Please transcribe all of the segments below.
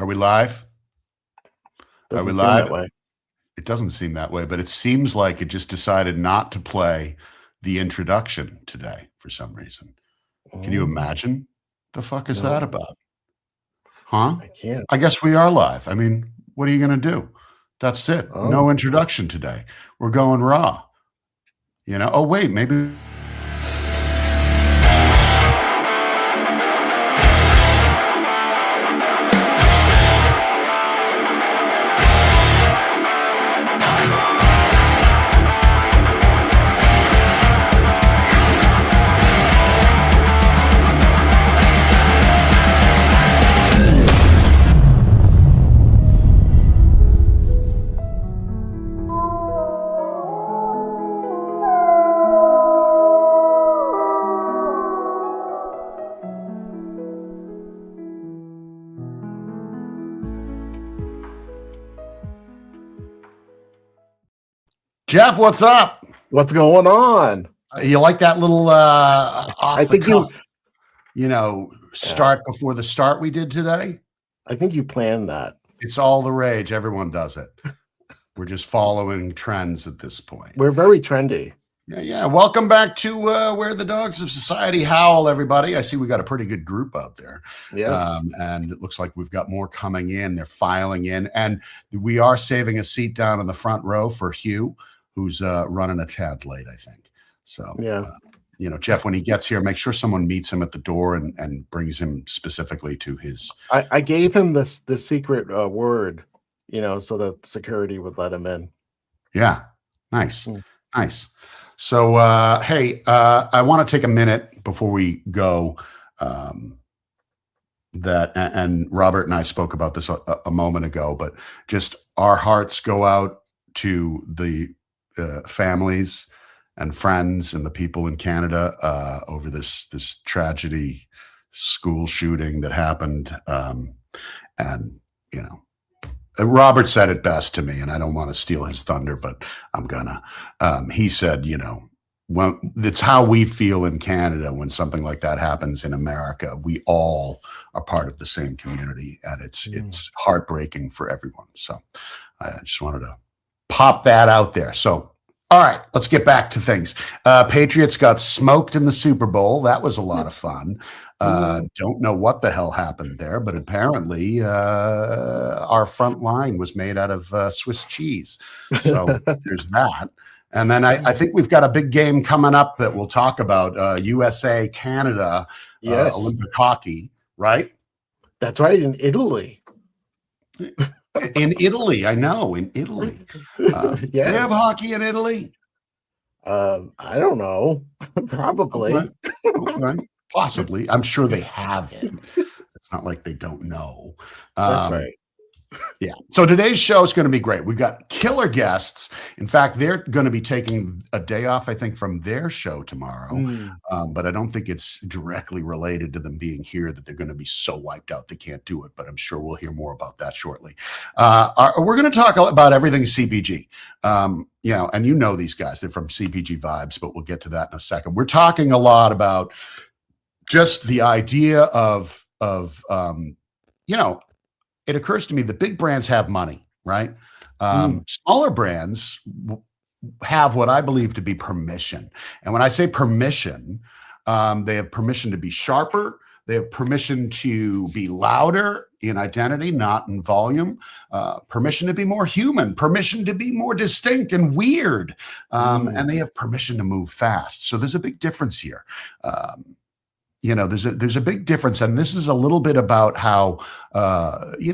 Are we live? Doesn't Are we seem live? that way. It doesn't seem that way, but it seems like it just decided not to play the introduction today for some reason. Can you imagine? The fuck is that No, about? Huh? I can't. I guess we are live. I mean, what are you going to do? That's it. Oh, No introduction today. We're going raw. You know? Oh, wait, maybe. Jeff, what's up? what's going on? You like that little off I the think cuff, start before the start we did today? I think you planned that. It's all the rage. Everyone does it. We're just following trends at this point. We're very trendy. Yeah. Welcome back to Where the Dogs of Society Howl, everybody. I see we got a pretty good group out there. Yes. And it looks like we've got more coming in. They're filing in. And we are saving a seat down in the front row for Hugh, who's running a tad late, I think. So, Yeah. Jeff, when he gets here, make sure someone meets him at the door and brings him specifically to his. I gave him the secret word, so that security would let him in. Yeah. Nice. Mm. Nice. So, hey, I want to take a minute before we go. And Robert and I spoke about this a moment ago, but just our hearts go out to the families and friends and the people in Canada over this tragedy, school shooting that happened. Robert said it best to me, and I don't want to steal his thunder, but I'm gonna. He said, when it's how we feel in Canada when something like that happens in America. We all are part of the same community, and it's heartbreaking for everyone. So I just wanted to pop that out there. So, all right, let's get back to things. Patriots got smoked in the Super Bowl. That was a lot of fun. Don't know what the hell happened there, but apparently our front line was made out of Swiss cheese. So there's that. And then I think we've got a big game coming up that we'll talk about, USA, Canada, Yes. Olympic hockey, right? That's right, in Italy. In Italy, I know, in Italy. They Yes. have hockey in Italy? I don't know. Probably. Okay. Possibly. I'm sure they have it. It's not like they don't know. That's right. Yeah. So today's show is going to be great. We've got killer guests. In fact, they're going to be taking a day off, I think, from their show tomorrow. But I don't think it's directly related to them being here that they're going to be so wiped out they can't do it. But I'm sure we'll hear more about that shortly. We're going to talk about everything CPG. And these guys, they're from CPG Vibes, but we'll get to that in a second. We're talking a lot about just the idea of it occurs to me the big brands have money, right? Smaller brands have what I believe to be permission. And when I say permission, they have permission to be sharper. They have permission to be louder in identity, not in volume. Permission to be more human. Permission to be more distinct and weird. And they have permission to move fast. So there's a big difference here. There's a big difference. And this is a little bit about how,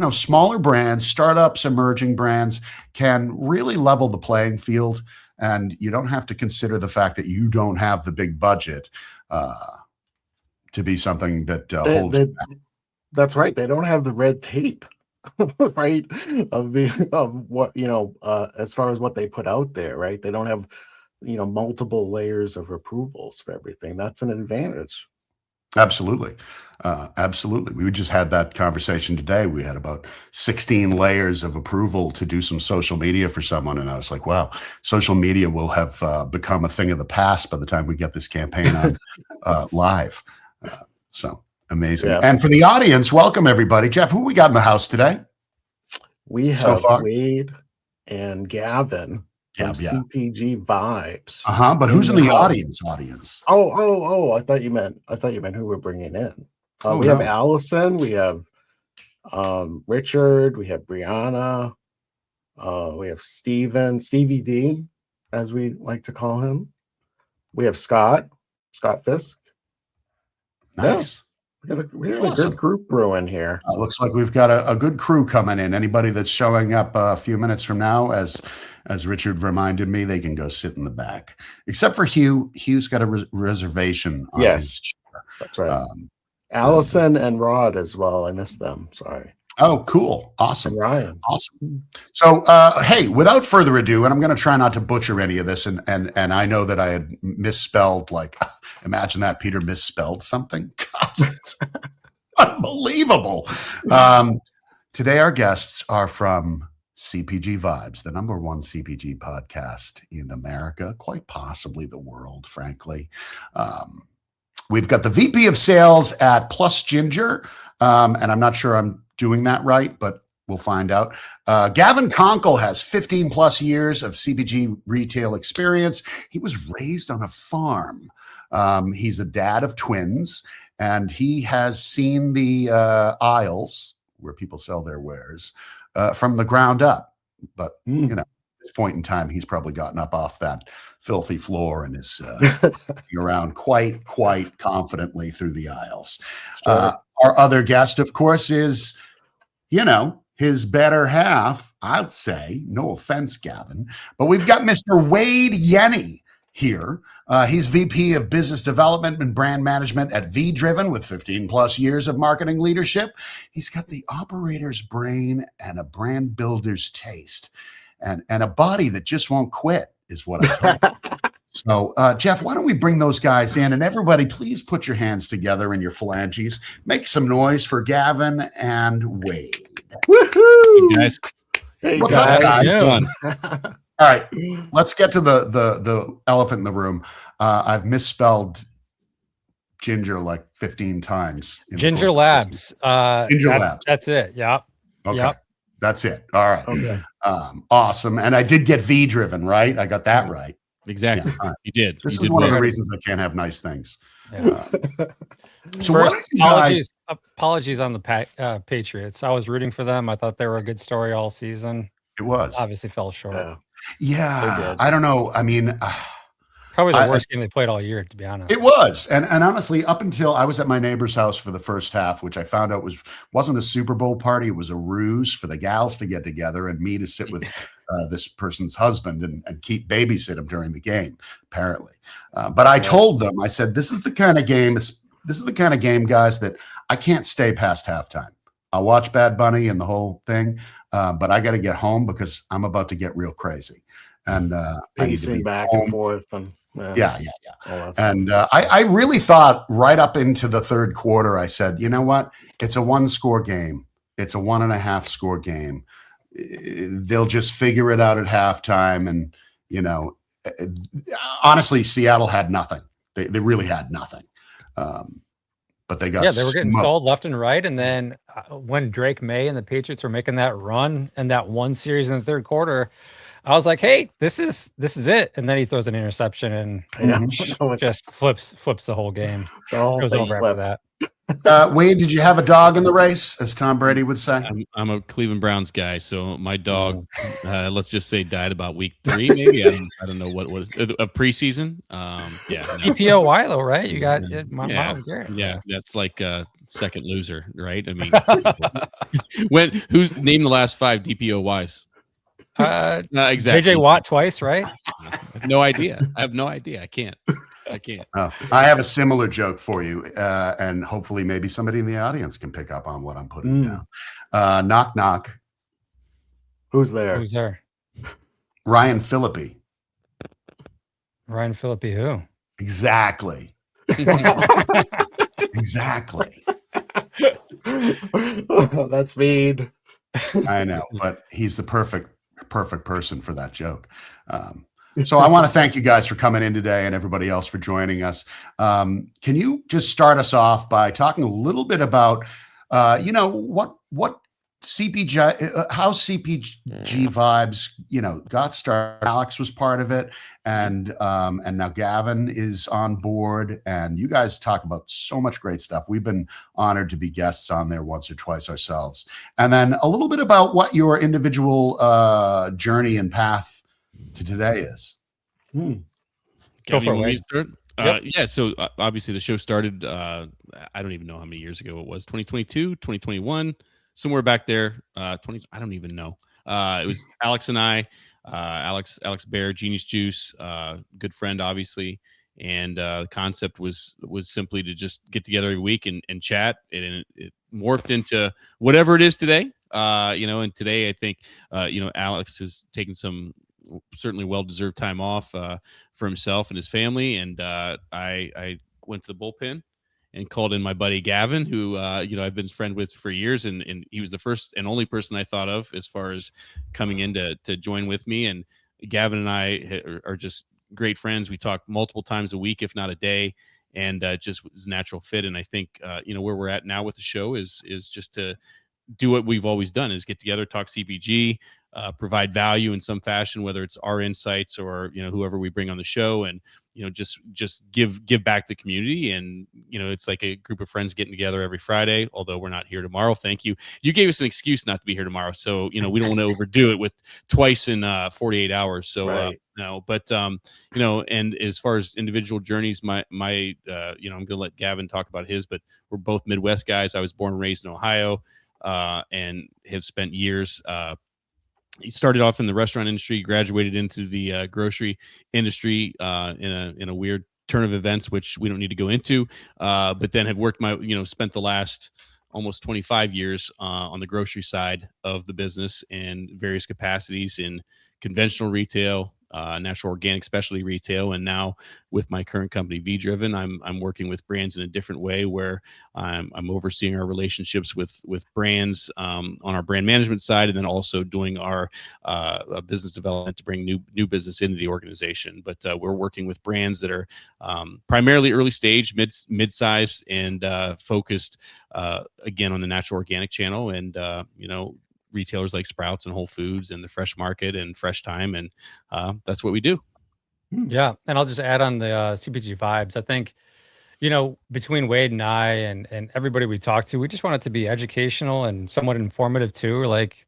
smaller brands, startups, emerging brands can really level the playing field. And you don't have to consider the fact that you don't have the big budget to be something that holds you back. That's right. They don't have the red tape, right? Of what, as far as what they put out there, right? They don't have, multiple layers of approvals for everything. That's an advantage. Absolutely. Absolutely. We just had that conversation today. We had about 16 layers of approval to do some social media for someone. And I was like, wow, social media will have become a thing of the past by the time we get this campaign on live. So Amazing. Yeah. And for the audience, welcome everybody. Jeff, who we got in the house today? We So have far? Wade and Gavin from Yeah. CPG Vibes. But who's in the house. audience? Oh! I thought you meant who we're bringing in. We have Allison. We have Richard. We have Brianna. We have Stevie D, as we like to call him. We have Scott Fisk. Nice. Yeah, we got a good group brewing here. Looks like we've got a good crew coming in. Anybody that's showing up a few minutes from now, as Richard reminded me, they can go sit in the back. Except for Hugh. Hugh's got a reservation on his chair. That's right. Allison and Rod as well. I missed them. Sorry. Oh, cool. Awesome. And Ryan. Awesome. So, hey, without further ado, and I'm going to try not to butcher any of this, and I know that I had misspelled, imagine that Peter misspelled something. God, it's unbelievable. Today, our guests are from CPG Vibes, the #1 CPG podcast in America, quite possibly the world, frankly. We've got the VP of Sales at Plus Ginger, and I'm not sure I'm doing that right, but we'll find out. Gavin Konkel has 15 plus years of CPG retail experience. He was raised on a farm. He's a dad of twins, and he has seen the aisles where people sell their wares from the ground up. But, at this point in time, he's probably gotten up off that filthy floor and is around quite confidently through the aisles. Sure. Our other guest, of course, is his better half, I'd say. No offense, Gavin. But we've got Mr. Wade Yenny here. He's VP of Business Development and Brand Management at VDriven with 15 plus years of marketing leadership. He's got the operator's brain and a brand builder's taste and a body that just won't quit, is what I'm told. So, Jeff, why don't we bring those guys in? And everybody, please put your hands together in your phalanges. Make some noise for Gavin and Wade. Woohoo! Hey guys. Hey, what's up, guys? All right, let's get to the elephant in the room. I've misspelled Ginger like 15 times. Ginger Labs. Ginger Labs. That's it. Yep. Okay. Yep. That's it. All right. Okay. Awesome. And I did get VDriven, right? I got that right. Exactly. Yeah, You did. This you is did one of the well. reasons I can't have nice things. Yeah. So what are you guys? Apologies on the Patriots. I was rooting for them. I thought they were a good story all season. It was. Obviously fell short. Yeah. I don't know. I mean, probably the worst game they played all year, to be honest. It was. And honestly, up until I was at my neighbor's house for the first half, which I found out wasn't a Super Bowl party. It was a ruse for the gals to get together and me to sit with this person's husband and babysit him during the game, apparently. But I told them, I said, this is the kind of game, guys, that I can't stay past halftime. I'll watch Bad Bunny and the whole thing, but I got to get home because I'm about to get real crazy. And I need to be back home. and forth. And yeah. And I really thought right up into the third quarter, I said, you know what? It's a 1-score game. It's a 1.5 score game. They'll just figure it out at halftime. And, honestly, Seattle had nothing. They really had nothing. But they got they were getting stalled left and right. And then when Drake May and the Patriots were making that run and that one series in the third quarter, I was like, hey, this is it. And then he throws an interception and just flips the whole game. It was over after that. Wade, did you have a dog in the race, as Tom Brady would say? I'm a Cleveland Browns guy, so my dog, let's just say, died about week 3, maybe. I don't know what was of preseason. DPOY though, right? You got Miles Garrett. Yeah, that's like second loser, right? I mean, who's named the last 5 DPOYs? Exactly. JJ Watt twice, right? I have no idea. I can't. I have a similar joke for you, and hopefully maybe somebody in the audience can pick up on what I'm putting down. Knock, knock. Who's there? Ryan Phillippe. Ryan Phillippe who? Exactly. Exactly. That's mean. I know, but he's the perfect person for that joke. So I want to thank you guys for coming in today and everybody else for joining us. Can you just start us off by talking a little bit about, what CPG, how CPG Vibes, got started? Alex was part of it, and now Gavin is on board, and you guys talk about so much great stuff. We've been honored to be guests on there once or twice ourselves. And then a little bit about what your individual journey and path to today is. Go for it. Start? Yeah, so obviously the show started, I don't even know how many years ago it was, 2022, 2021, somewhere back there. I don't even know. It was Alex and I, Alex Bear, Genius Juice, good friend, obviously. And the concept was simply to just get together every week and chat. And it morphed into whatever it is today. And today I think, Alex has taken some certainly well-deserved time off for himself and his family. And I went to the bullpen and called in my buddy Gavin, who I've been friend with for years, and he was the first and only person I thought of as far as coming in to join with me. And Gavin and I are just great friends. We talk multiple times a week, if not a day, and just was a natural fit. And I think where we're at now with the show is just to do what we've always done, is get together, talk CPG, provide value in some fashion, whether it's our insights or whoever we bring on the show, and just give back to the community. And it's like a group of friends getting together every Friday, although we're not here tomorrow. Thank you. You gave us an excuse not to be here tomorrow, so we don't want to overdo it with twice in 48 hours. So Right. no, but and as far as individual journeys, my I'm going to let Gavin talk about his, but we're both Midwest guys. I was born and raised in Ohio, and have spent years. He started off in the restaurant industry, graduated into the grocery industry in a weird turn of events, which we don't need to go into. But then have worked spent the last almost 25 years on the grocery side of the business in various capacities in conventional retail, natural organic specialty retail, and now with my current company VDriven, I'm working with brands in a different way, where I'm overseeing our relationships with brands on our brand management side, and then also doing our business development to bring new business into the organization. But we're working with brands that are primarily early stage, mid-sized, and focused again on the natural organic channel, and retailers like Sprouts and Whole Foods and the Fresh Market and Fresh Time, and that's what we do. Yeah, and I'll just add on the CPG Vibes. I think between Wade and I and everybody we talk to, we just want it to be educational and somewhat informative too. Like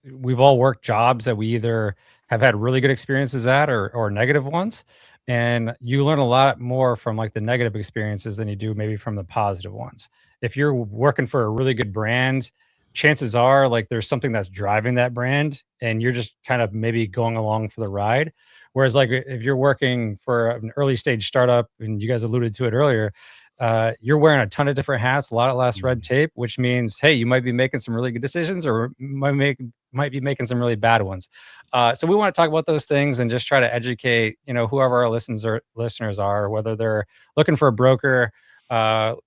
we've all worked jobs that we either have had really good experiences at or negative ones, and you learn a lot more from like the negative experiences than you do maybe from the positive ones. If you're working for a really good brand, chances are like there's something that's driving that brand and you're just kind of maybe going along for the ride. Whereas like if you're working for an early stage startup, and you guys alluded to it earlier, you're wearing a ton of different hats, a lot less red tape, which means, hey, you might be making some really good decisions, or might be making some really bad ones. So we want to talk about those things and just try to educate, whoever our listeners are, whether they're looking for a broker,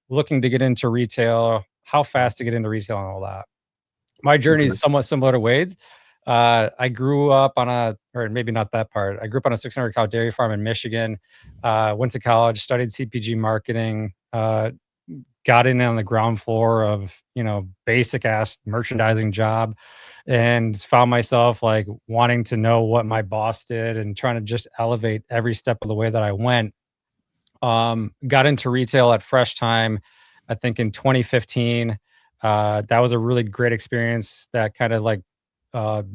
looking to get into retail, how fast to get into retail and all that. My journey is somewhat similar to Wade's. I grew up or maybe not that part. I grew up on a 600 cow dairy farm in Michigan. Went to college, studied CPG marketing, got in on the ground floor of, basic ass merchandising job, and found myself like wanting to know what my boss did and trying to just elevate every step of the way that I went. Got into retail at Fresh Time, I think in 2015. That was a really great experience that kind of like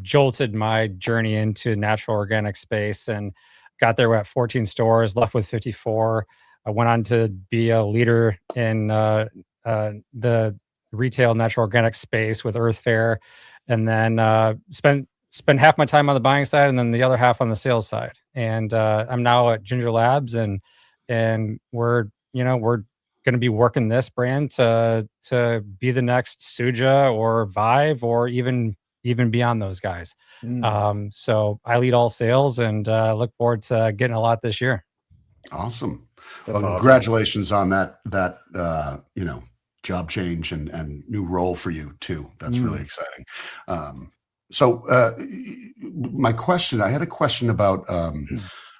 jolted my journey into natural organic space, and got there at 14 stores, left with 54. I went on to be a leader in the retail natural organic space with Earth Fare, and then spent half my time on the buying side and then the other half on the sales side. And I'm now at GNGR Labs, and we're going to be working this brand to be the next Suja or Vive or even beyond those guys. So I lead all sales, and look forward to getting a lot this year. Awesome. That's well, awesome. Congratulations on that job change and new role for you too. That's really exciting. So I had a question about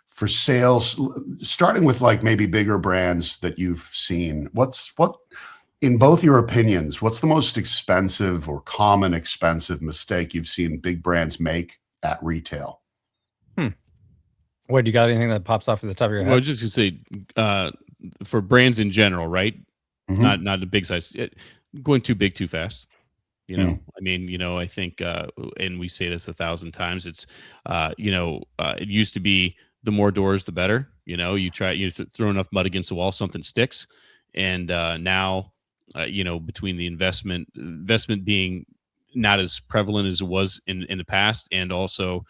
for sales, starting with like maybe bigger brands that you've seen. What in both your opinions, what's the most expensive or common expensive mistake you've seen big brands make at retail? Wait, you got anything that pops off at the top of your head? Well, I was just gonna say, for brands in general, right? Mm-hmm. Not the big size, going too big too fast. You know, I mean, you know, I think, and we say this 1,000 times. It's, it used to be the more doors, the better. You know, you throw enough mud against the wall, something sticks. And now, between the investment being not as prevalent as it was in the past, and also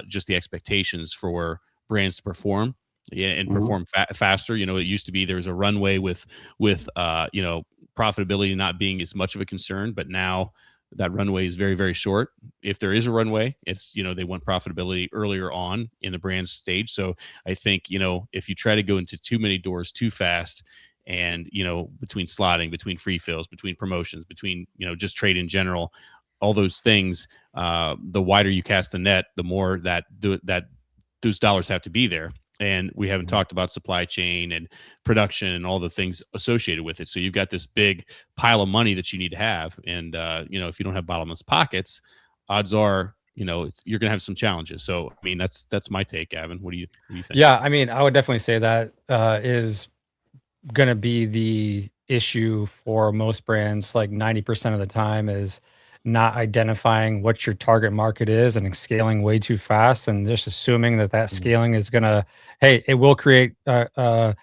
just the expectations for brands to perform. Yeah, and perform faster. You know, it used to be there was a runway with profitability not being as much of a concern, but now that runway is very, very short. If there is a runway, it's, they want profitability earlier on in the brand stage. So I think, if you try to go into too many doors too fast, and, between slotting, between free fills, between promotions, between, just trade in general, all those things, the wider you cast the net, the more that those dollars have to be there. And we haven't talked about supply chain and production and all the things associated with it. So you've got this big pile of money that you need to have. And, if you don't have bottomless pockets, odds are, you're going to have some challenges. So, I mean, that's my take, Gavin. What do you think? Yeah, I mean, I would definitely say that is going to be the issue for most brands. Like 90% of the time is not identifying what your target market is and scaling way too fast, and just assuming that scaling is going to, it will create a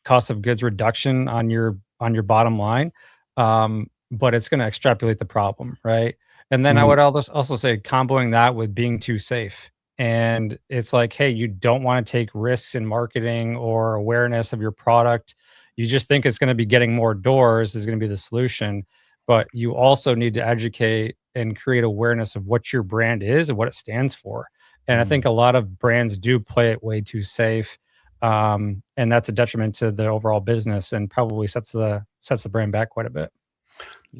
cost of goods reduction on your bottom line, but it's going to extrapolate the problem, right? And then I would also say comboing that with being too safe. And it's like, hey, you don't want to take risks in marketing or awareness of your product. You just think it's going to be getting more doors is going to be the solution. But you also need to educate and create awareness of what your brand is and what it stands for. And I think a lot of brands do play it way too safe. And that's a detriment to the overall business and probably sets the brand back quite a bit.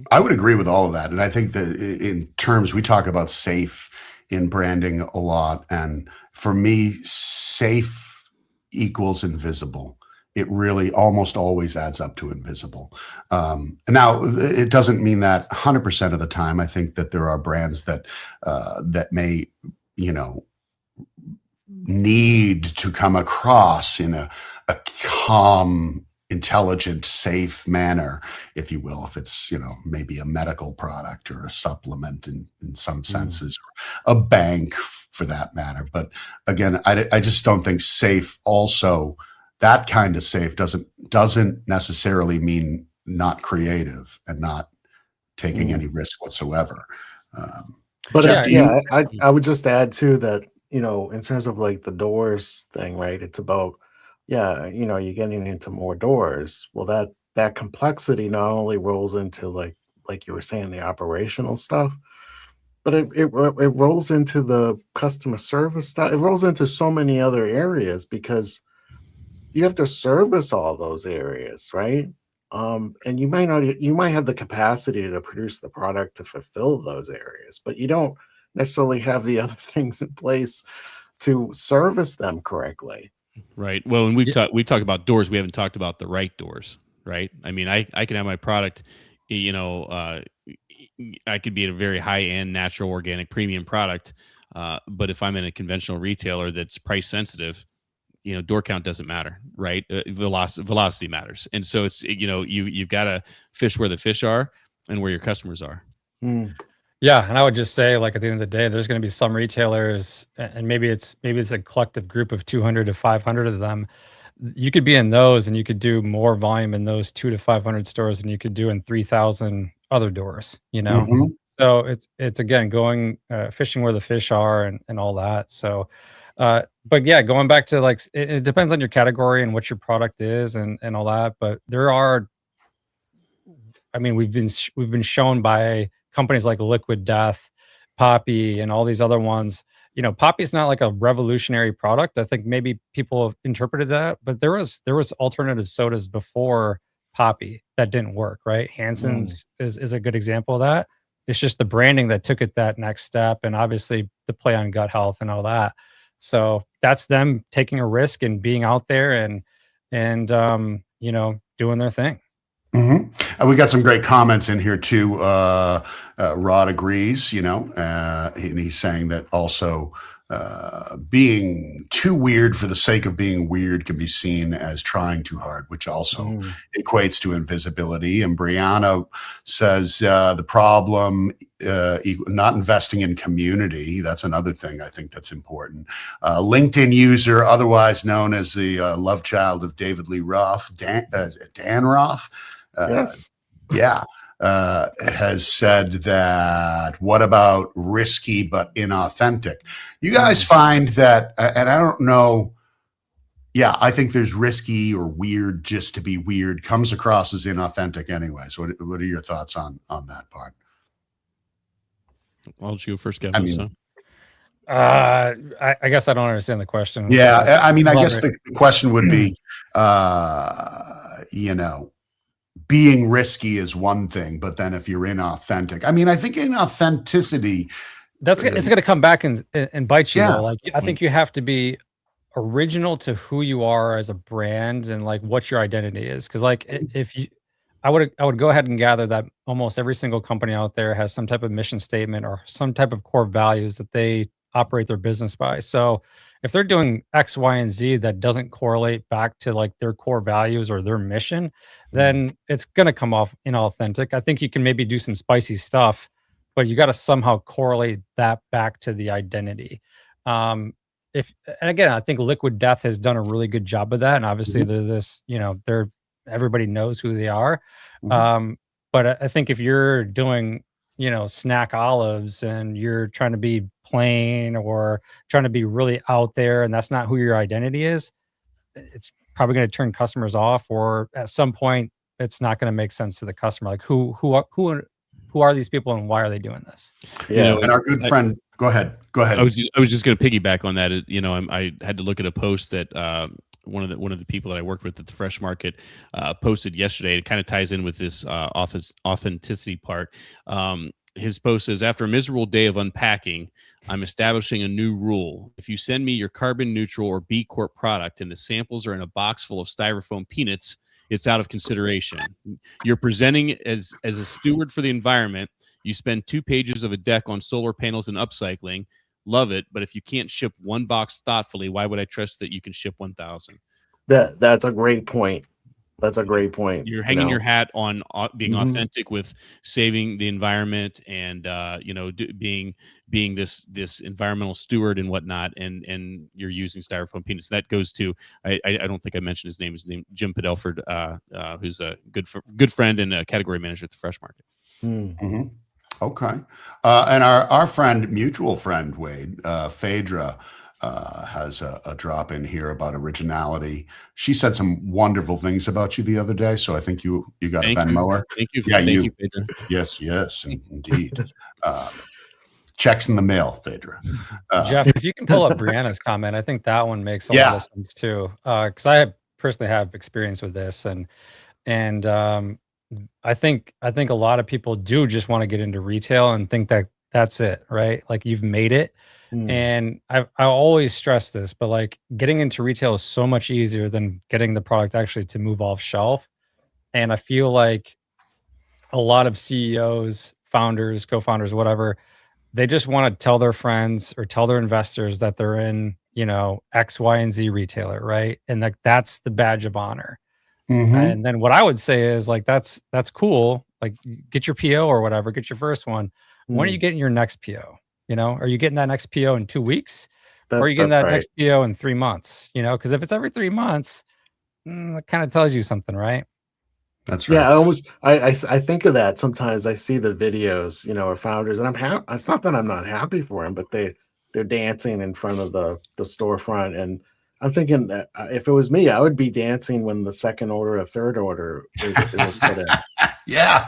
I would agree with all of that. And I think that in terms, we talk about safe in branding a lot. And for me, safe equals invisible. It really almost always adds up to invisible. Now, it doesn't mean that 100% of the time. I think that there are brands that may, need to come across in a calm, intelligent, safe manner, if you will, if it's, maybe a medical product or a supplement in some senses, or a bank for that matter. But again, I just don't think safe also, that kind of safe doesn't necessarily mean not creative and not taking any risk whatsoever. But I would just add too that, in terms of like the doors thing, right? It's about, you're getting into more doors. Well, that complexity not only rolls into like you were saying, the operational stuff, but it rolls into the customer service stuff. It rolls into so many other areas because you have to service all those areas, right? And you might have the capacity to produce the product to fulfill those areas, but you don't necessarily have the other things in place to service them correctly. Right. Well, when we talk about doors, we haven't talked about the right doors, right? I mean, I can have my product, I could be at a very high-end, natural, organic, premium product, but if I'm in a conventional retailer that's price sensitive, door count doesn't matter, right? Velocity matters. And so it's, you've got to fish where the fish are and where your customers are. Yeah. And I would just say, like, at the end of the day, there's going to be some retailers, and maybe it's a collective group of 200 to 500 of them. You could be in those and you could do more volume in those 200 to 500 stores than you could do in 3,000 other doors, So it's again, going, fishing where the fish are and all that. So, but yeah, going back to like, it depends on your category and what your product is and all that. But we've been shown by companies like Liquid Death, Poppy, and all these other ones. Poppy's not like a revolutionary product. I think maybe people have interpreted that, but there was alternative sodas before Poppy that didn't work, right? Hansen's is a good example of that. It's just the branding that took it that next step, and obviously the play on gut health and all that. So that's them taking a risk and being out there and doing their thing. And we got some great comments in here too. Rod agrees, and he's saying that also being too weird for the sake of being weird can be seen as trying too hard, which also equates to invisibility. And Brianna says the problem, not investing in community. That's another thing I think that's important. LinkedIn user, otherwise known as the love child of David Lee Roth, Dan Roth. Yes. Yeah. Has said that, what about risky but inauthentic? You guys find that, and I don't know, I think there's risky or weird just to be weird comes across as inauthentic anyways. What are your thoughts on that part? Why don't you go first, Gavin? I guess I don't understand the question. Yeah, I guess the question would be, being risky is one thing, but then if you're inauthentic, I think inauthenticity, it's going to come back and bite you. Yeah. Though. Like, I think you have to be original to who you are as a brand and like what your identity is. Because like I would go ahead and gather that almost every single company out there has some type of mission statement or some type of core values that they operate their business by. So if they're doing X, Y, and Z that doesn't correlate back to like their core values or their mission, then it's going to come off inauthentic. I think you can maybe do some spicy stuff, but you got to somehow correlate that back to the identity. And again, I think Liquid Death has done a really good job of that. And obviously everybody knows who they are. But I think if you're doing, snack olives and you're trying to be plain or trying to be really out there and that's not who your identity is, it's probably going to turn customers off, or at some point it's not going to make sense to the customer. Like who are these people and why are they doing this? Yeah. And our good friend, go ahead. I was just going to piggyback on that. I had to look at a post that one of the people that I worked with at the Fresh Market posted yesterday. It kind of ties in with this authenticity part. His post says, after a miserable day of unpacking, I'm establishing a new rule. If you send me your carbon neutral or B Corp product and the samples are in a box full of styrofoam peanuts, it's out of consideration. You're presenting as a steward for the environment. You spend 2 pages of a deck on solar panels and upcycling. Love it. But if you can't ship one box thoughtfully, why would I trust that you can ship 1,000? That's a great point. That's a great point. You're hanging your hat on being authentic with saving the environment and being this environmental steward and whatnot, and you're using styrofoam peanuts. That goes to I don't think I mentioned his name. His name Jim Padelford, who's a good friend and a category manager at the Fresh Market. Okay, and our mutual friend Wade, Phaedra, has a drop in here about originality. She said some wonderful things about you the other day, so I think you got a Venmo her. Thank you. Thank you, Phaedra. Yes, indeed. Checks in the mail, Phaedra. Jeff, if you can pull up Brianna's comment, I think that one makes a lot of sense too. Because I personally have experience with this, and I think a lot of people do just want to get into retail and think that that's it, right? Like you've made it. And I always stress this, but like getting into retail is so much easier than getting the product actually to move off shelf. And I feel like a lot of CEOs, founders, co-founders, whatever, they just want to tell their friends or tell their investors that they're in, X, Y, and Z retailer, right? And like that's the badge of honor. And then what I would say is like that's cool. Like get your PO or whatever, get your first one. When are you getting your next PO? Are you getting that next PO in 2 weeks? Or are you getting that next PO in 3 months? Because if it's every 3 months, that kind of tells you something, right? That's right. Yeah, I think of that sometimes. I see the videos, of founders, and it's not that I'm not happy for them, but they're dancing in front of the storefront, and I'm thinking that if it was me, I would be dancing when the second order or third order was put in. Yeah.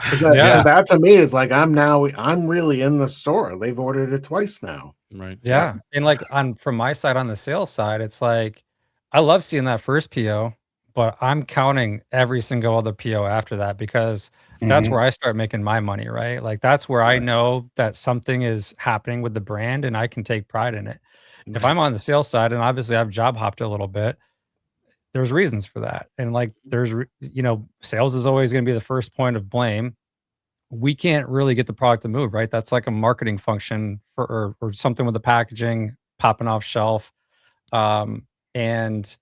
That to me is like I'm really in the store. They've ordered it twice now. Right. Yeah. And like from my side, on the sales side, it's like I love seeing that first PO, but I'm counting every single other PO after that, because that's where I start making my money, right? Like that's where I know that something is happening with the brand and I can take pride in it. If I'm on the sales side, and obviously I've job hopped a little bit, there's reasons for that. And like there's, sales is always going to be the first point of blame. We can't really get the product to move, right? That's like a marketing function for or something with the packaging popping off shelf. And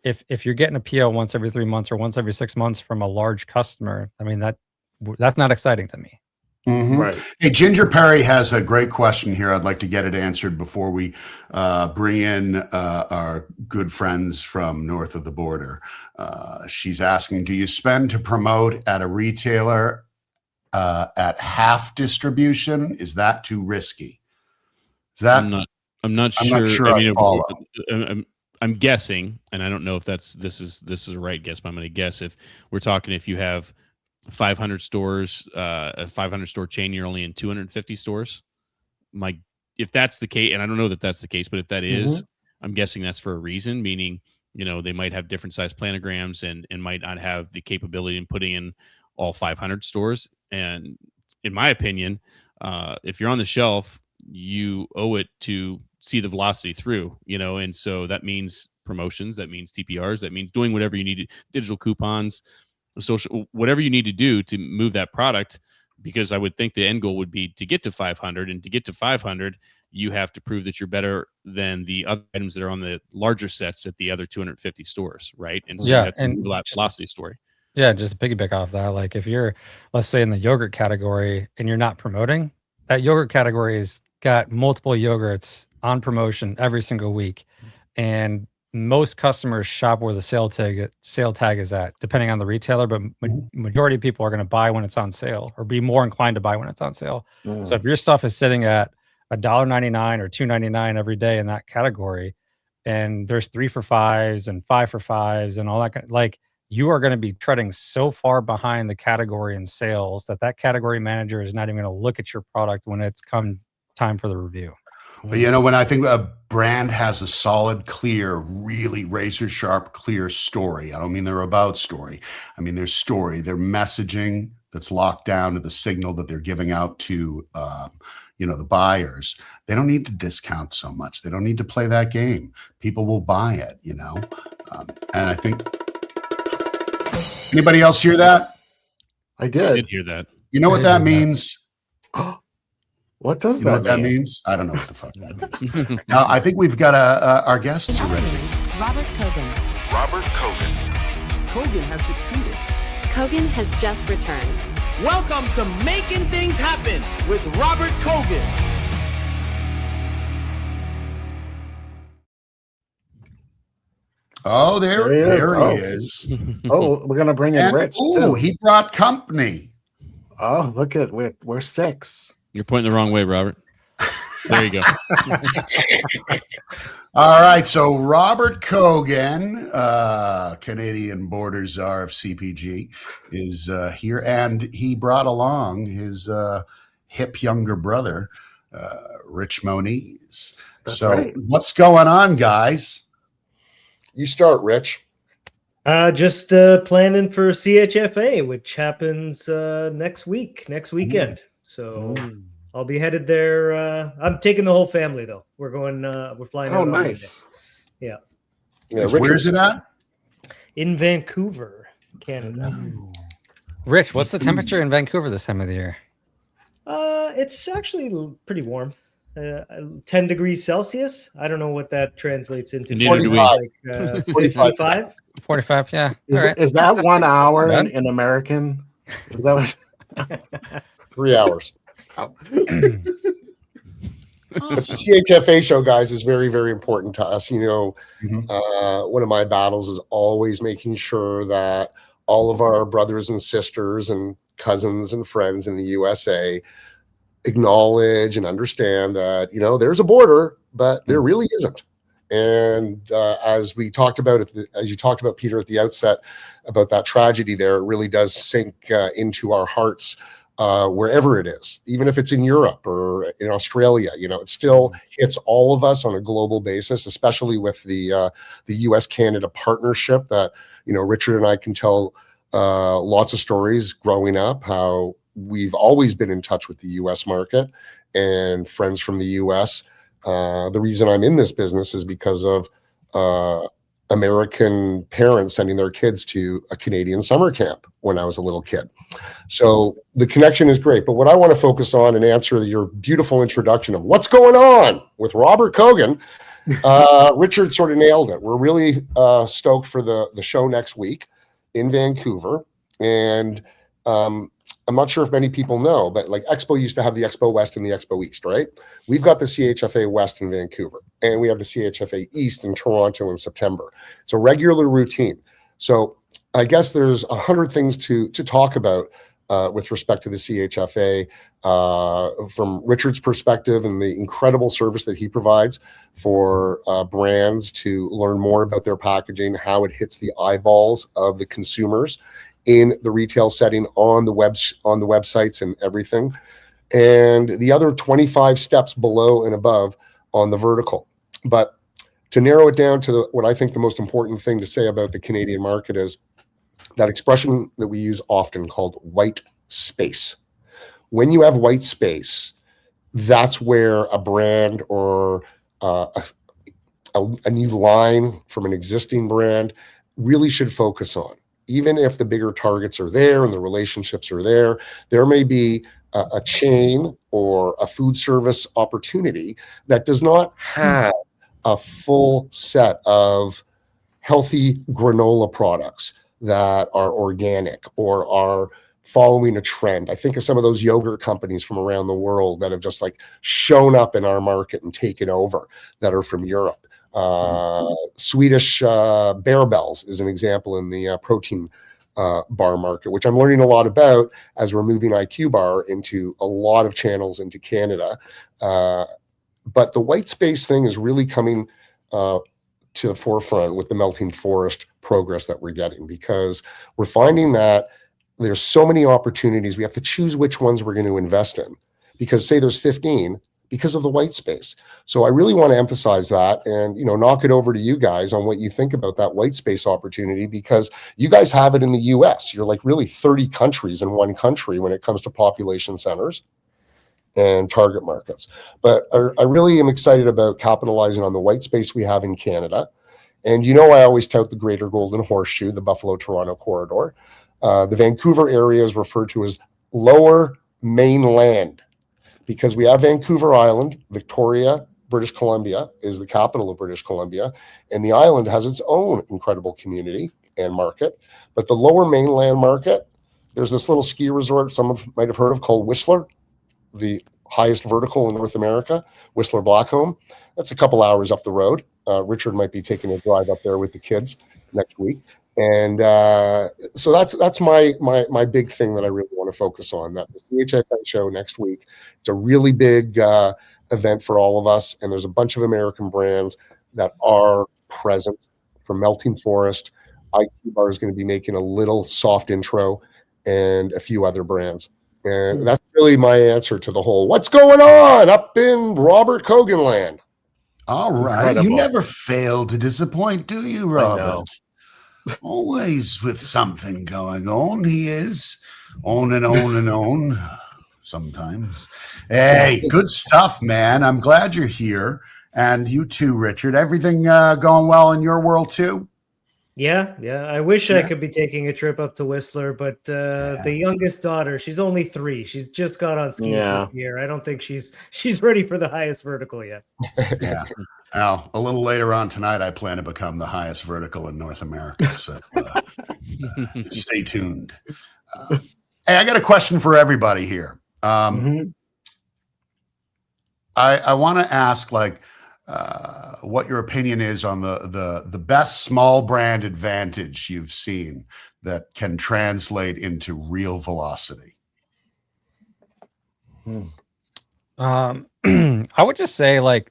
if you're getting a PO once every 3 months or once every 6 months from a large customer, I mean that's not exciting to me. Right. Hey, Ginger Perry has a great question here. I'd like to get it answered before we bring in our good friends from north of the border. She's asking, do you spend to promote at a retailer at half distribution? Is that too risky? Is that I'm not sure. Not sure I mean, follow. I'm guessing, and I don't know if this is a right guess, but I'm going to guess if we're talking, if you have 500 stores, a 500 store chain, you're only in 250 stores. If that's the case, and I don't know that that's the case, but if that is, I'm guessing that's for a reason, meaning, they might have different size planograms and might not have the capability in putting in all 500 stores. And in my opinion, if you're on the shelf, you owe it to see the velocity through, and so that means promotions, that means TPRs, that means doing whatever you need to, digital coupons, social, whatever you need to do to move that product, because I would think the end goal would be to get to 500, and to get to 500, you have to prove that you're better than the other items that are on the larger sets at the other 250 stores, right? And so you have to move that velocity story. Yeah, just to piggyback off that, like if you're, let's say in the yogurt category and you're not promoting, that yogurt category has got multiple yogurts on promotion every single week. And most customers shop where the sale tag is at, depending on the retailer, but majority of people are going to buy when it's on sale, or be more inclined to buy when it's on sale. So if your stuff is sitting at $1.99 or $2.99 every day in that category, and there's 3 for $5s and 5 for $5s and all that, like you are going to be treading so far behind the category in sales that category manager is not even going to look at your product when it's come time for the review. But when I think a brand has a solid, clear, really razor sharp, clear story, I don't mean their about story. I mean their story, their messaging that's locked down to the signal that they're giving out to, the buyers. They don't need to discount so much. They don't need to play that game. People will buy it, and I think. Anybody else hear that? I did hear that. You know what that means? What does you know that what mean? That means? I don't know what the fuck that means. Now, I think we've got our guests already. Robert Cogan. Robert Cogan. Cogan has succeeded. Cogan has just returned. Welcome to Making Things Happen with Robert Cogan. Oh, there he is. Oh, we're gonna bring in Rich. Oh, he brought company. Oh, look at we're 6. You're pointing the wrong way, Robert. There you go. All right. So Robert Cogan, Canadian border czar of CPG, is here, and he brought along his hip younger brother, Rich Moniz. That's right. What's going on, guys? You start, Rich. Just planning for CHFA, which happens next weekend. So I'll be headed there. I'm taking the whole family though. We're flying. Oh, nice. Yeah. Where's it at? In Vancouver, Canada. Rich, what's the temperature in Vancouver this time of the year? It's actually pretty warm. 10 degrees Celsius. I don't know what that translates into. 45. 45. 45, yeah. Is that 1 hour in American? Is that what? 3 hours. The CHFA show, guys, is very, very important to us. One of my battles is always making sure that all of our brothers and sisters and cousins and friends in the USA acknowledge and understand that, there's a border, but there really isn't. And as we talked about, as you talked about, Peter, at the outset, about that tragedy there, it really does sink into our hearts wherever it is, even if it's in Europe or in Australia. It still hits all of us on a global basis, especially with the US-Canada partnership that, Richard and I can tell lots of stories growing up, how we've always been in touch with the US market and friends from the US. The reason I'm in this business is because of American parents sending their kids to a Canadian summer camp when I was a little kid. So the connection is great. But what I want to focus on and answer your beautiful introduction of what's going on with Robert Cogan, Richard sort of nailed it. We're really stoked for the show next week in Vancouver. And I'm not sure if many people know, but like Expo used to have the Expo West and the Expo East, right? We've got the CHFA West in Vancouver, and we have the CHFA East in Toronto in September. It's a regular routine. So I guess there's 100 things to talk about with respect to the CHFA from Richard's perspective and the incredible service that he provides for brands to learn more about their packaging, how it hits the eyeballs of the consumers in the retail setting, on the websites and everything, and the other 25 steps below and above on the vertical. But to narrow it down to what I think the most important thing to say about the Canadian market is that expression that we use often called white space. When you have white space, that's where a brand or a new line from an existing brand really should focus on. Even if the bigger targets are there and the relationships are there, there may be a chain or a food service opportunity that does not have a full set of healthy granola products that are organic or are following a trend. I think of some of those yogurt companies from around the world that have just like shown up in our market and taken over, that are from Europe. Swedish Bear Bells is an example in the protein bar market, which I'm learning a lot about as we're moving IQ Bar into a lot of channels into Canada. But the white space thing is really coming to the forefront with the Melting Forest progress that we're getting, because we're finding that there's so many opportunities. We have to choose which ones we're going to invest in, because say there's 15 because of the white space. So I really want to emphasize that and, knock it over to you guys on what you think about that white space opportunity, because you guys have it in the US. You're like really 30 countries in one country when it comes to population centers and target markets. But I really am excited about capitalizing on the white space we have in Canada. And I always tout the Greater Golden Horseshoe, the Buffalo-Toronto corridor. The Vancouver area is referred to as Lower Mainland, because we have Vancouver Island. Victoria, British Columbia is the capital of British Columbia, and the island has its own incredible community and market. But the Lower Mainland market, there's this little ski resort some might have heard of called Whistler, the highest vertical in North America, Whistler Blackcomb. That's a couple hours up the road. Richard might be taking a drive up there with the kids next week. And so that's my big thing that I really want to focus on, that the CHFA show next week. It's a really big event for all of us, and there's a bunch of American brands that are present, from Melting Forest. IQ Bar is going to be making a little soft intro, and a few other brands. And that's really my answer to the whole what's going on up in Robert Cogan land. All right. Incredible. You never fail to disappoint, do you, Robert? Always with something going on. He is on and on and on sometimes. Hey, good stuff, man. I'm glad you're here. And you too, Richard. Everything going well in your world too? Yeah. I wish I could be taking a trip up to Whistler, but the youngest daughter, she's only 3. She's just got on skis this year. I don't think she's ready for the highest vertical yet. Yeah. Now, a little later on tonight, I plan to become the highest vertical in North America. So stay tuned. Hey, I got a question for everybody here. I want to ask, what your opinion is on the best small brand advantage you've seen that can translate into real velocity. I would just say, I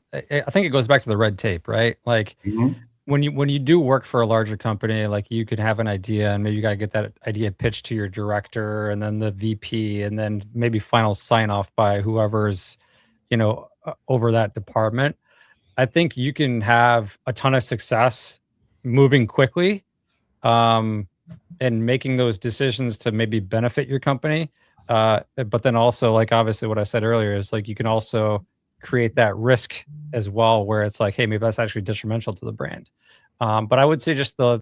think it goes back to the red tape, right? when you do work for a larger company, like you could have an idea and maybe you got to get that idea pitched to your director and then the VP and then maybe final sign off by whoever's, over that department. I think you can have a ton of success moving quickly, and making those decisions to maybe benefit your company. But then also, like, obviously what I said earlier is like, you can also create that risk as well, where it's like, hey, maybe that's actually detrimental to the brand. But I would say just the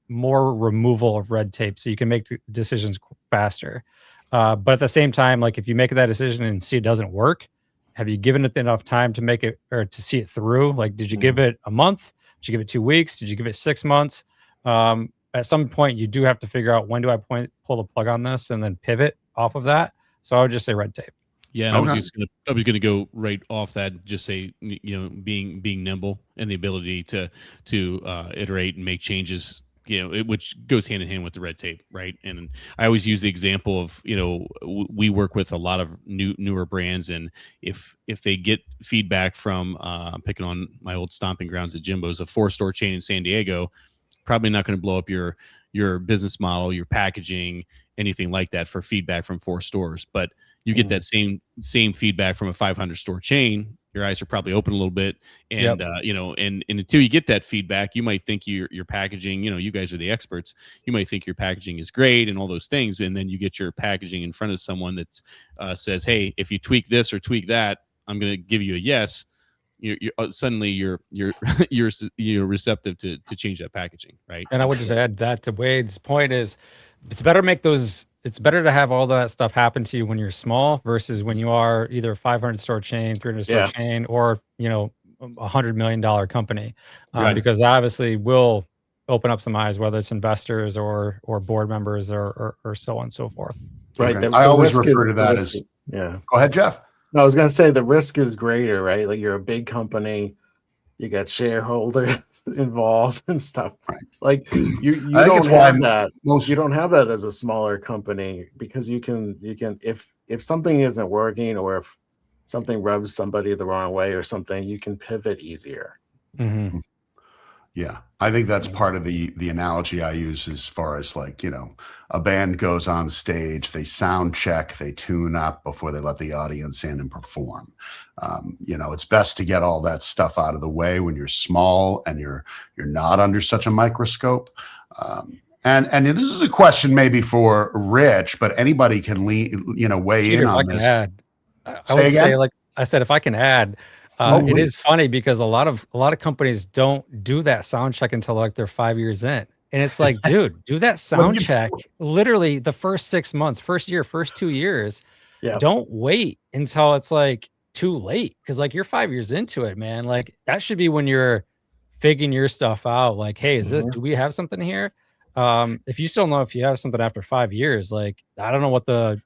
more removal of red tape so you can make decisions faster. But at the same time, like if you make that decision and see it doesn't work, have you given it enough time to make it or to see it through? Like, did you give it a month? Did you give it 2 weeks? Did you give it 6 months? At some point, you do have to figure out when do I pull the plug on this and then pivot off of that. So I would just say red tape. Yeah, I was gonna go right off that. Just say being nimble and the ability to iterate and make changes. Which goes hand in hand with the red tape, right? And I always use the example of we work with a lot of newer brands, and if they get feedback from picking on my old stomping grounds at Jimbo's, a 4-store chain in San Diego, probably not going to blow up your business model, your packaging, anything like that for feedback from 4 stores. But you get that same feedback from a 500-store chain, your eyes are probably open a little bit. And, and until you get that feedback, you might think your packaging, you guys are the experts. You might think your packaging is great and all those things. And then you get your packaging in front of someone that says, hey, if you tweak this or tweak that, I'm going to give you a yes. Suddenly you're receptive to change that packaging, right? And I would just add that to Wade's point is it's better to have all that stuff happen to you when you're small versus when you are either a 500 store chain, 300 store chain, or $100 million company, because obviously will open up some eyes, whether it's investors or board members or so on and so forth. Right. Okay. I always refer to that as Go ahead, Jeff. No, I was going to say the risk is greater, right? Like you're a big company, you got shareholders involved and stuff. Right. Like you don't have that. You don't have that as a smaller company because you can if something isn't working or if something rubs somebody the wrong way or something, you can pivot easier. Mm-hmm. Yeah, I think that's part of the analogy I use as far as like, a band goes on stage, they sound check, they tune up before they let the audience in and perform. It's best to get all that stuff out of the way when you're small and you're not under such a microscope. And this is a question maybe for Rich, but anybody can weigh in on this. I said, if I can add, it is funny because a lot of companies don't do that sound check until like they're 5 years in. And it's like, dude, do that sound check literally the first 6 months, first year, first 2 years. Yeah. Don't wait until it's like too late. Cause like you're 5 years into it, man. Like that should be when you're figuring your stuff out. Like, hey, do we have something here? If you still know if you have something after 5 years, like, I don't know what the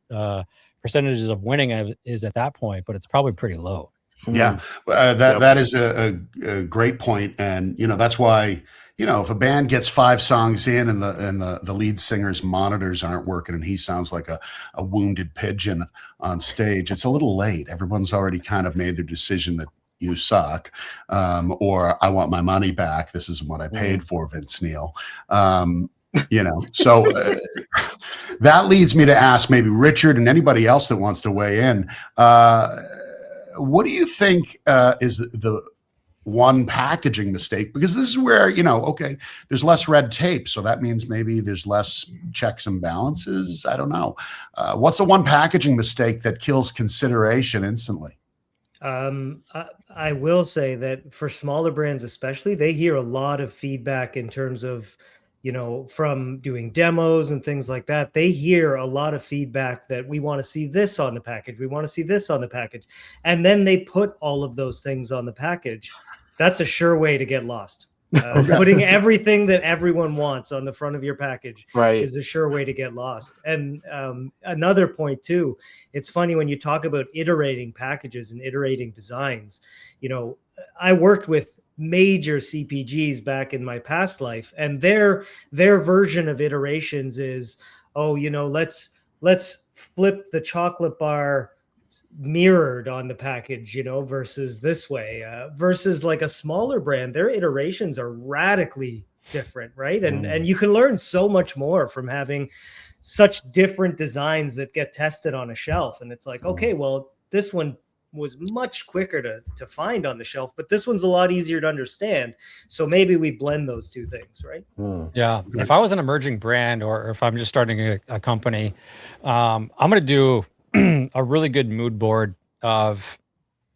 percentages of winning is at that point, but it's probably pretty low. Yeah, that is a great point. And, that's why, if a band gets 5 songs in and the lead singer's monitors aren't working and he sounds like a wounded pigeon on stage, it's a little late. Everyone's already kind of made their decision that you suck, or I want my money back. This isn't what I paid for, Vince Neil. So that leads me to ask maybe Richard and anybody else that wants to weigh in. What do you think is the one packaging mistake? Because this is where, there's less red tape. So that means maybe there's less checks and balances. I don't know. What's the one packaging mistake that kills consideration instantly? I will say that for smaller brands, especially, they hear a lot of feedback in terms of, from doing demos and things like that. They hear a lot of feedback that we want to see this on the package. We want to see this on the package. And then they put all of those things on the package. That's a sure way to get lost. Putting everything that everyone wants on the front of your package is a sure way to get lost. And another point too, it's funny when you talk about iterating packages and iterating designs. I worked with major CPGs back in my past life, and their version of iterations is, let's flip the chocolate bar mirrored on the package, you know, versus this way, versus like a smaller brand, their iterations are radically different, right? And you can learn so much more from having such different designs that get tested on a shelf. And it's like, okay, well, this one was much quicker to find on the shelf, but this one's a lot easier to understand. So maybe we blend those two things, right? Yeah. If I was an emerging brand, or if I'm just starting a company, I'm going to do a really good mood board of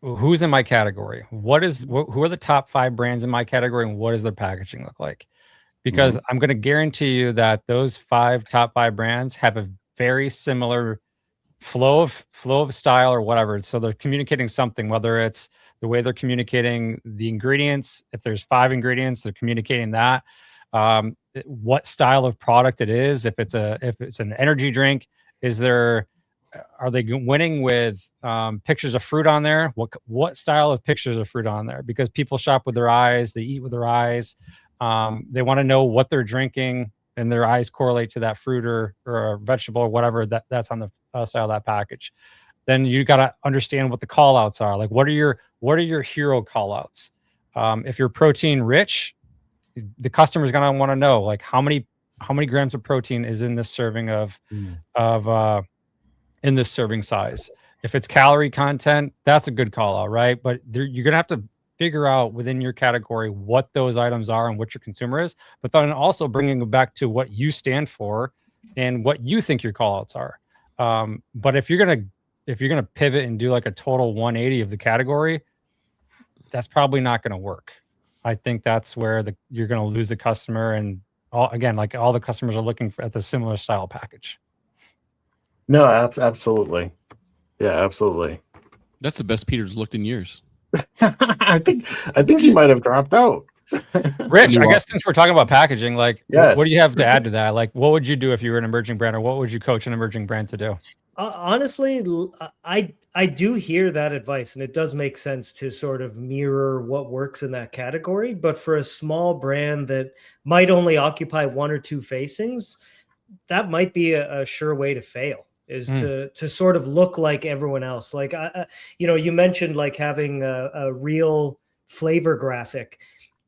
who's in my category. Who are the top 5 brands in my category, and what does their packaging look like? Because I'm going to guarantee you that those top 5 brands have a very similar flow of style or whatever. So they're communicating something, whether it's the way they're communicating the ingredients. If there's 5 ingredients, they're communicating that. What style of product it is. If it's an energy drink, are they winning with pictures of fruit on there? What style of pictures of fruit on there? Because people shop with their eyes, they eat with their eyes. They want to know what they're drinking, and their eyes correlate to that fruit or a vegetable or whatever that's on the side of that package. Then you got to understand what the call outs are. Like, what are your hero call outs? If you're protein rich, the customer is going to want to know, like, how many grams of protein is in this serving in this serving size. If it's calorie content, that's a good call out, right? But you're going to have to figure out within your category what those items are and what your consumer is, but then also bringing it back to what you stand for and what you think your call outs are. But if you're going to pivot and do like a total 180 of the category, that's probably not going to work. I think that's where you're going to lose the customer. And all the customers are looking at the similar style package. No, absolutely. Yeah, absolutely. That's the best Peter's looked in years. I think he might have dropped out. Rich, I guess since we're talking about packaging, like, yes. What do you have to add to that? Like, what would you do if you were an emerging brand, or what would you coach an emerging brand to do? Honestly, I do hear that advice, and it does make sense to sort of mirror what works in that category. But for a small brand that might only occupy 1 or 2 facings, that might be a sure way to fail. Is to sort of look like everyone else. Like, you mentioned like having a real flavor graphic.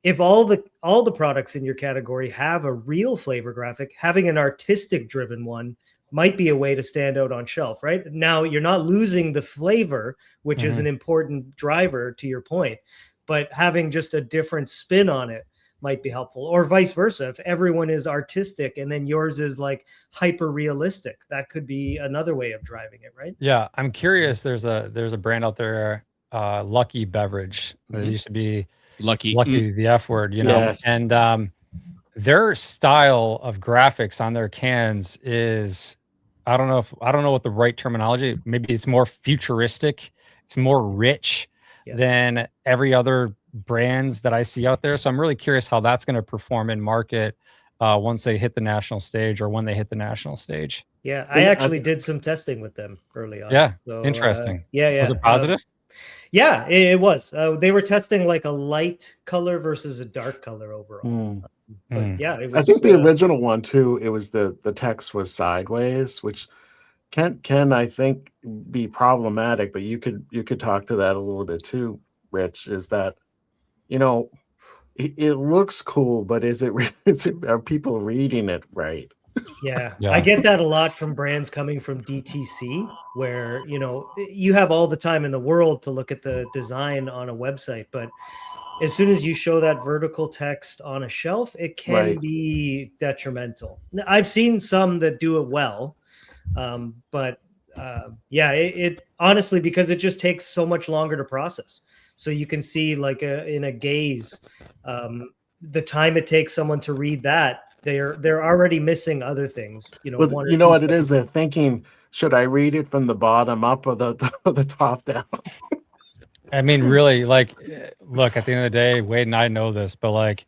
If all the products in your category have a real flavor graphic, having an artistic driven one might be a way to stand out on shelf, right? Now, you're not losing the flavor, which is an important driver to your point, but having just a different spin on it might be helpful, or vice versa. If everyone is artistic and then yours is like hyper realistic, that could be another way of driving it, right? Yeah, I'm curious. There's a brand out there, Lucky Beverage. There used to be Lucky, the F word, Yes. And their style of graphics on their cans is, I don't know what the right terminology. Maybe it's more futuristic. It's more rich than every other brands that I see out there. So I'm really curious how that's going to perform in market once they hit the national stage, or when they hit the national stage. Yeah, I actually did some testing with them early on. Yeah, so, interesting. Yeah. Was it positive? Yeah, it was. They were testing like a light color versus a dark color overall. But yeah, it was, I think the original one too, it was the text was sideways, which can I think be problematic, but you could talk to that a little bit too, Rich, is that, it looks cool, but are people reading it right? Yeah, I get that a lot from brands coming from DTC, where, you have all the time in the world to look at the design on a website, but as soon as you show that vertical text on a shelf, it can be detrimental. I've seen some that do it well, but it honestly, because it just takes so much longer to process. So you can see like in a gaze, the time it takes someone to read that, they're already missing other things. Well, you know what it is? They're thinking, should I read it from the bottom up or the top down? I mean, really, like, look, at the end of the day, Wade and I know this, but like,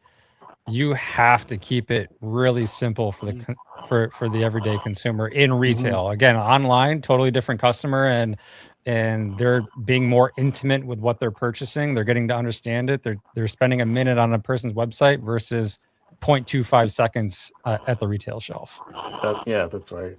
you have to keep it really simple for the everyday consumer in retail. Again, online, totally different customer, and they're being more intimate with what they're purchasing. They're getting to understand it. They're spending a minute on a person's website versus 0.25 seconds at the retail shelf. Yeah, that's right.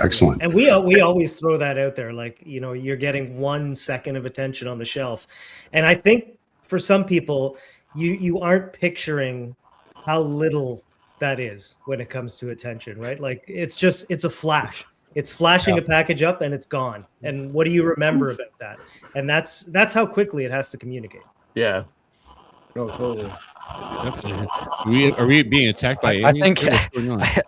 Excellent. And we always throw that out there, like, you know, you're getting 1 second of attention on the shelf. And I think for some people, you aren't picturing how little that is when it comes to attention, right? Like it's a flash. It's flashing a package up and it's gone. And what do you remember about that? And that's how quickly it has to communicate. Yeah. No, totally. Definitely. Are we being attacked by aliens?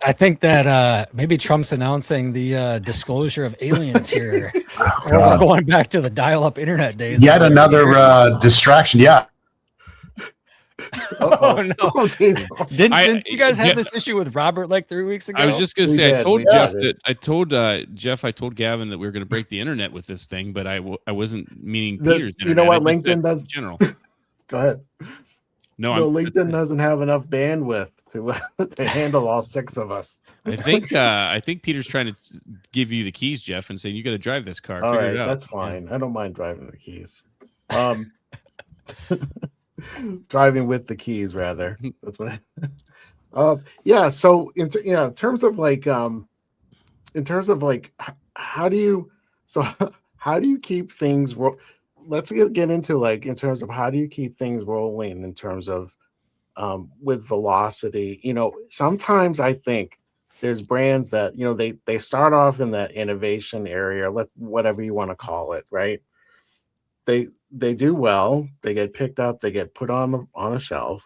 I think that maybe Trump's announcing the disclosure of aliens here. We're going back to the dial-up internet days. Yet another distraction. Yeah. Oh no! Didn't you guys have this issue with Robert like 3 weeks ago? I was just going to say, I told Jeff I told Gavin that we were going to break the internet with this thing, but I wasn't meaning Peter's internet. You know what LinkedIn does? In general. Go ahead. No, LinkedIn doesn't have enough bandwidth to handle all 6 of us. I think Peter's trying to give you the keys, Jeff, and saying you got to drive this car. All Figure right, it out. that's fine. I don't mind driving the keys. Driving with the keys, rather. That's what. Yeah. So in terms of like, how do you keep things? Let's get into like in terms of how do you keep things rolling in terms of with velocity. You know, sometimes I think there's brands that, you know, they start off in that innovation area, whatever you want to call it, right? They do well, they get picked up, they get put on a shelf.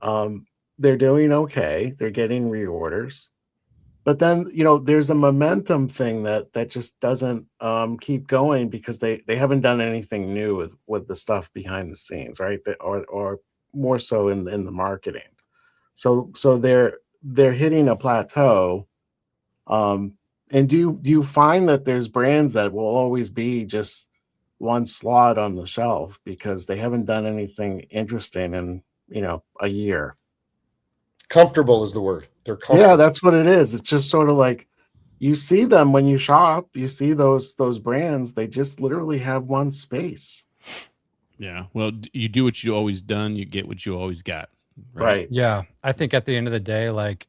They're doing okay, they're getting reorders. But then, you know, there's a momentum thing that just doesn't keep going because they haven't done anything new with the stuff behind the scenes, right? Or more so in the marketing. So they're hitting a plateau. And do you find that there's brands that will always be just one slot on the shelf because they haven't done anything interesting in, you know, a year? Comfortable is the word. They're comfortable. Yeah, that's what it is. It's just sort of like you see them when you shop, you see those brands, they just literally have one space. Yeah. Well, you do what you always done, you get what you always got. Right. Yeah. I think at the end of the day, like,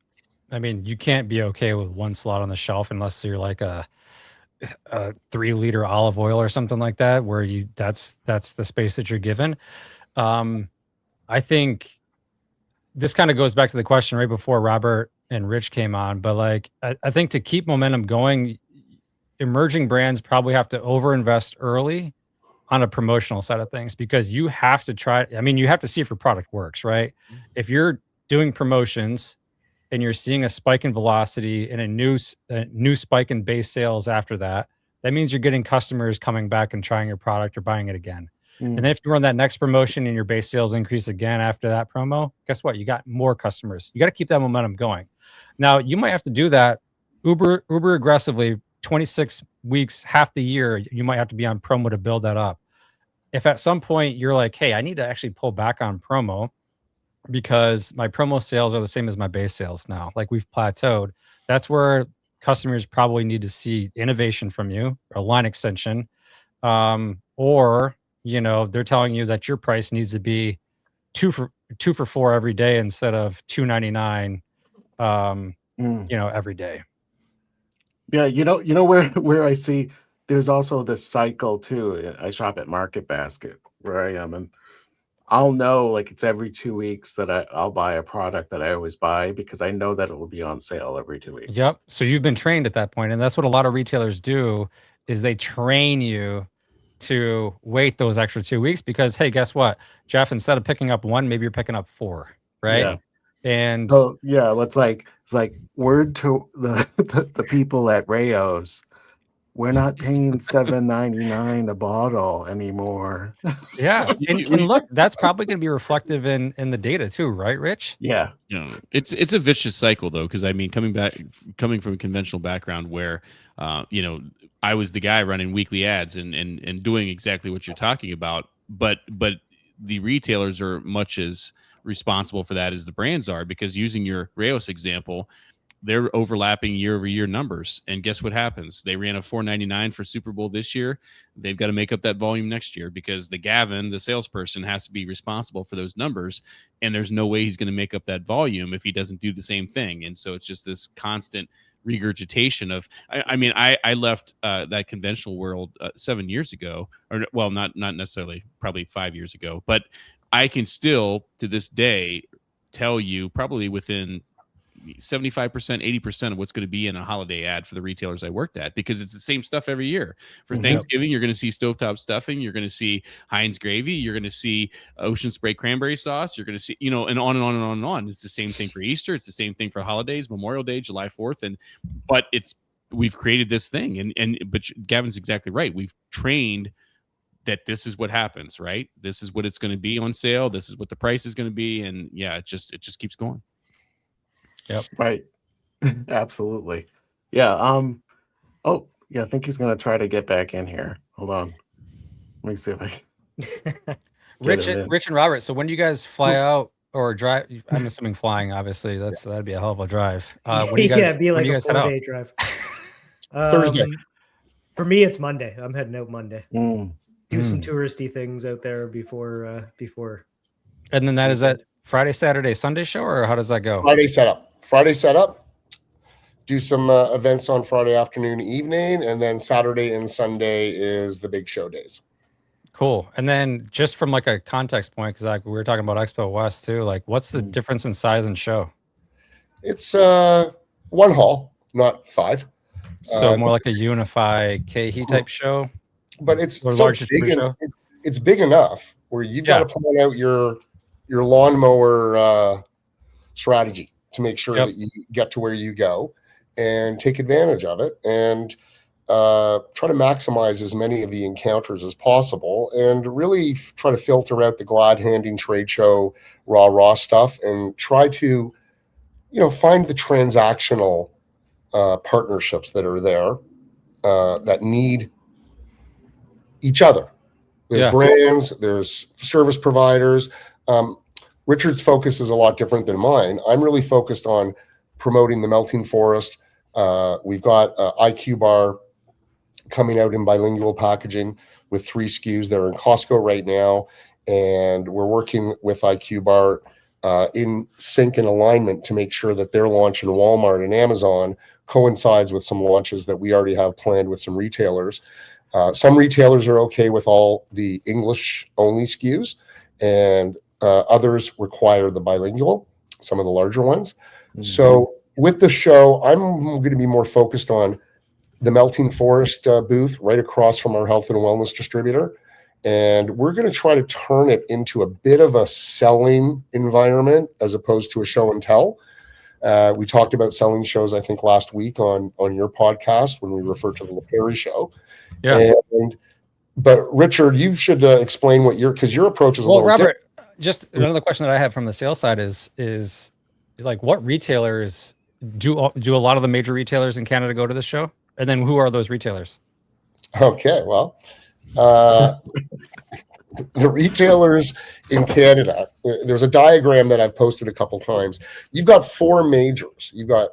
I mean, you can't be okay with one slot on the shelf unless you're like a 3-liter olive oil or something like that, where that's the space that you're given. I think this kind of goes back to the question right before Robert and Rich came on, but like, I think to keep momentum going, emerging brands probably have to overinvest early on a promotional side of things, because you have to try, I mean, you have to see if your product works, right? If you're doing promotions and you're seeing a spike in velocity and a new spike in base sales after that, that means you're getting customers coming back and trying your product or buying it again. And then if you run that next promotion and your base sales increase again after that promo, guess what? You got more customers. You got to keep that momentum going. Now, you might have to do that uber aggressively, 26 weeks, half the year. You might have to be on promo to build that up. If at some point you're like, hey, I need to actually pull back on promo because my promo sales are the same as my base sales now, like we've plateaued, that's where customers probably need to see innovation from you, a line extension, or, you know, they're telling you that your price needs to be two for $4 every day instead of $2.99, you know, every day. Yeah, you know where I see there's also this cycle too. I shop at Market Basket where I am, and I'll know like it's every 2 weeks that I'll buy a product that I always buy because I know that it will be on sale every 2 weeks. Yep. So you've been trained at that point, and that's what a lot of retailers do is they train you to wait those extra 2 weeks because, hey, guess what, Jeff, instead of picking up one, maybe you're picking up 4, right? Yeah. And so yeah, it's like word to the people at Rayo's, we're not paying $7.99 a bottle anymore. Yeah, and look, that's probably going to be reflective in the data too, right, Rich? Yeah. You know, it's a vicious cycle though, because I mean, coming from a conventional background where, you know, I was the guy running weekly ads and doing exactly what you're talking about, but the retailers are much as responsible for that as the brands are, because using your Rayos example, they're overlapping year-over-year numbers. And guess what happens? They ran a $4.99 for Super Bowl this year. They've got to make up that volume next year because the Gavin, the salesperson, has to be responsible for those numbers. And there's no way he's going to make up that volume if he doesn't do the same thing. And so it's just this constant regurgitation of. I mean, I left that conventional world 7 years ago, or well, not necessarily, probably 5 years ago, but I can still to this day tell you probably within 75%, 80% of what's going to be in a holiday ad for the retailers I worked at, because it's the same stuff every year. For Thanksgiving, you're going to see stovetop stuffing, you're going to see Heinz gravy, you're going to see Ocean Spray cranberry sauce, you're going to see, and on and on and on and on. It's the same thing for Easter, it's the same thing for holidays, Memorial Day, July 4th, but we've created this thing, but Gavin's exactly right. We've trained that this is what happens, right? This is what it's going to be on sale. This is what the price is going to be, and yeah, it just keeps going. Yep. Right. Absolutely. Yeah. Oh, yeah. I think he's gonna try to get back in here. Hold on. Let me see if I can. Rich and Robert. So when do you guys fly out or drive? I'm assuming flying. Obviously, that'd be a hell of a drive. When do you guys, it'd be like a 4-day drive. Thursday. For me, it's Monday. I'm heading out Monday. Do some touristy things out there before. And then is that Friday, Saturday, Sunday show, or how does that go? Friday setup. Do some events on Friday afternoon, evening, and then Saturday and Sunday is the big show days. Cool. And then just from like a context point, because like we were talking about Expo West too, like what's the difference in size and show? It's one hall, not 5. So more like a Unify KHE type show, but it's so so big. It's big enough where you've got to plan out your lawnmower strategy to make sure that you get to where you go and take advantage of it, and try to maximize as many of the encounters as possible, and really try to filter out the glad handing trade show raw stuff, and try to find the transactional partnerships that are there that need each other. There's brands, there's service providers. Richard's focus is a lot different than mine. I'm really focused on promoting the melting forest. We've got IQ Bar coming out in bilingual packaging with 3 SKUs. They're in Costco right now, and we're working with IQ Bar in sync and alignment to make sure that their launch in Walmart and Amazon coincides with some launches that we already have planned with some retailers. Some retailers are okay with all the English-only SKUs, and others require the bilingual, some of the larger ones. So with the show, I'm going to be more focused on the Melting Forest booth right across from our health and wellness distributor. And we're going to try to turn it into a bit of a selling environment as opposed to a show and tell. We talked about selling shows, I think, last week on your podcast when we referred to the LePerry show. Yeah. But Richard, you should explain what because your approach is a little Robert, just another question that I have from the sales side is like, what retailers do a lot of the major retailers in Canada go to this show? And then who are those retailers? Okay, well, the retailers in Canada, there's a diagram that I've posted a couple times. You've got 4 majors. You've got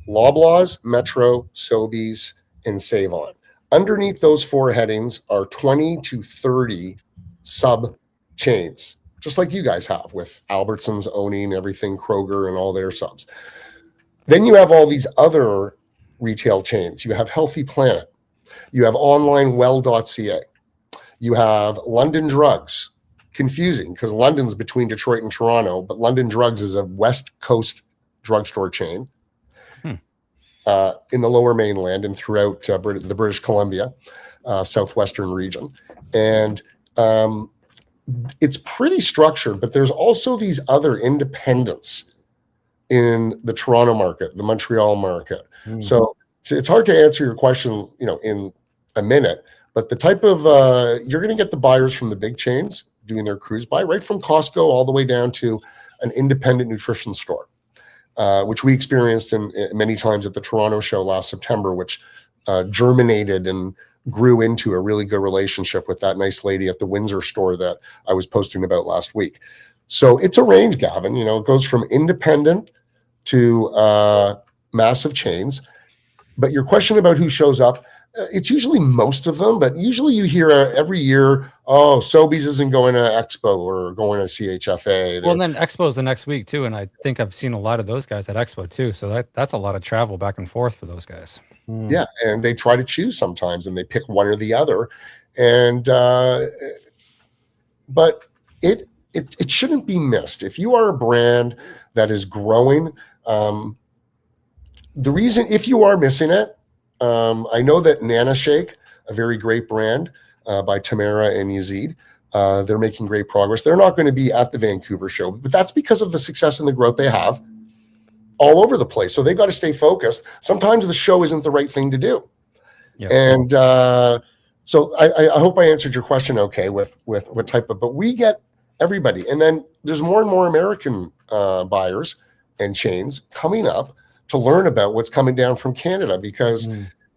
Loblaws, Metro, Sobeys, and Save-On. Underneath those 4 headings are 20 to 30 sub chains, just like you guys have with Albertsons owning everything, Kroger and all their subs. Then you have all these other retail chains. You have Healthy Planet. You have onlinewell.ca. You have London Drugs. Confusing because London's between Detroit and Toronto, but London Drugs is a West Coast drugstore chain in the Lower Mainland and throughout the British Columbia, southwestern region. And it's pretty structured, but there's also these other independents in the Toronto market, the Montreal market. So it's hard to answer your question, in a minute, but the type of, you're going to get the buyers from the big chains doing their cruise buy, right from Costco all the way down to an independent nutrition store, which we experienced in many times at the Toronto show last September, which germinated and grew into a really good relationship with that nice lady at the Windsor store that I was posting about last week. So it's a range, Gavin. It goes from independent to massive chains. But your question about who shows up, It's usually most of them, but usually you hear every year, oh, Sobeys isn't going to Expo or going to CHFA. Well, and then Expo's the next week too, and I think I've seen a lot of those guys at Expo too. So that's a lot of travel back and forth for those guys. Yeah, and they try to choose sometimes, and they pick one or the other, and but it shouldn't be missed. If you are a brand that is growing, the reason if you are missing it. I know that Nana Shake, a very great brand by Tamara and Yazid, they're making great progress. They're not going to be at the Vancouver show, but that's because of the success and the growth they have all over the place. So they've got to stay focused. Sometimes the show isn't the right thing to do. Yeah. And so I hope I answered your question okay with what type of, but we get everybody. And then there's more and more American buyers and chains coming up to learn about what's coming down from Canada, because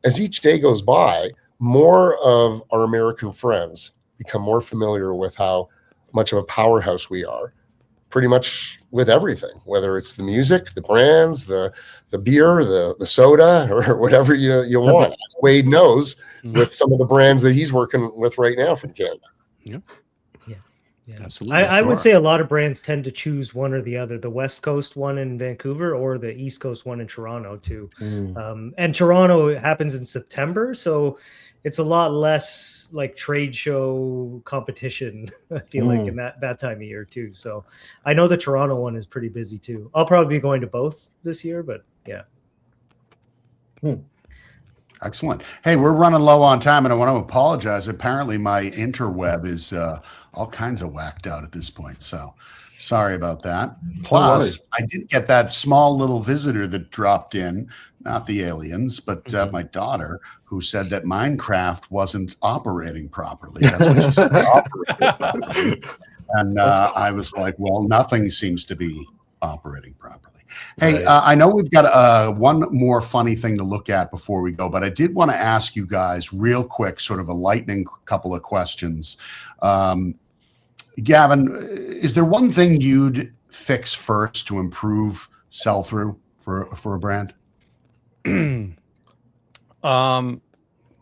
as each day goes by, more of our American friends become more familiar with how much of a powerhouse we are, pretty much with everything, whether it's the music, the brands, the beer, the soda, or whatever you want. As Wade knows with some of the brands that he's working with right now from Canada. Yeah. Yeah, absolutely. I would say a lot of brands tend to choose one or the other, the West Coast one in Vancouver or the East Coast one in Toronto too. And Toronto happens in September, so it's a lot less like trade show competition, I feel like, in that time of year too. So I know the Toronto one is pretty busy too. I'll probably be going to both this year, but yeah. Excellent. Hey, we're running low on time, and I want to apologize. Apparently, my interweb is all kinds of whacked out at this point, so sorry about that. Plus, I did get that small little visitor that dropped in, not the aliens, but my daughter, who said that Minecraft wasn't operating properly. That's what she said. Operated properly. And I was like, well, nothing seems to be operating properly. Hey, I know we've got one more funny thing to look at before we go, but I did want to ask you guys real quick, sort of a lightning couple of questions. Gavin, is there one thing you'd fix first to improve sell-through for a brand?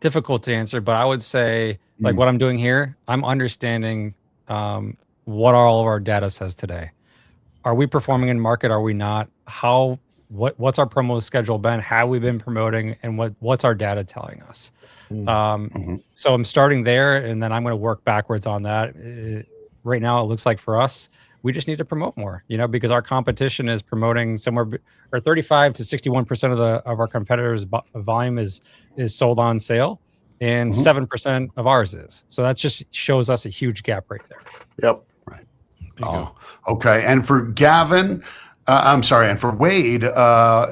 Difficult to answer, but I would say like what I'm doing here, I'm understanding what all of our data says today. Are we performing in market? Are we not? What's our promo schedule been? How we've been promoting, and what's our data telling us? So I'm starting there, and then I'm going to work backwards on that. Right now, it looks like for us, we just need to promote more, because our competition is promoting somewhere, or 35 to 61% of our competitors' volume is sold on sale, and 7% of ours is. So that just shows us a huge gap right there. Yep. Right. Oh, okay. And for Gavin, I'm sorry, and for Wade,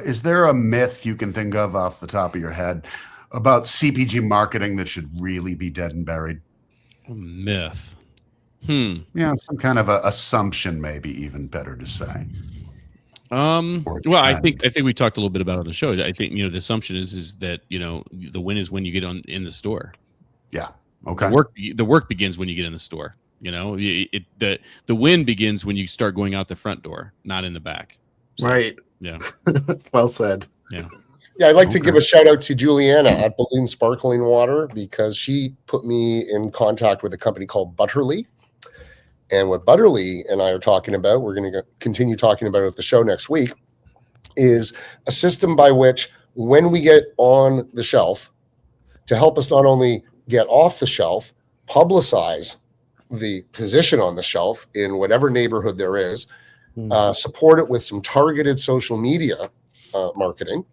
is there a myth you can think of off the top of your head about CPG marketing that should really be dead and buried? A myth. Yeah, some kind of a assumption, maybe even better to say. Well, I think we talked a little bit about it on the show. I think the assumption is that the win is when you get in the store. Yeah. Okay. The work begins when you get in the store. The win begins when you start going out the front door, not in the back. So, right. Yeah. Well said. Yeah. Yeah, I'd like to give a shout out to Juliana at Balloon Sparkling Water, because she put me in contact with a company called Butterly. And what Butterly and I are talking about, we're going to continue talking about it at the show next week, is a system by which when we get on the shelf, to help us not only get off the shelf, publicize the position on the shelf in whatever neighborhood there is, support it with some targeted social media marketing,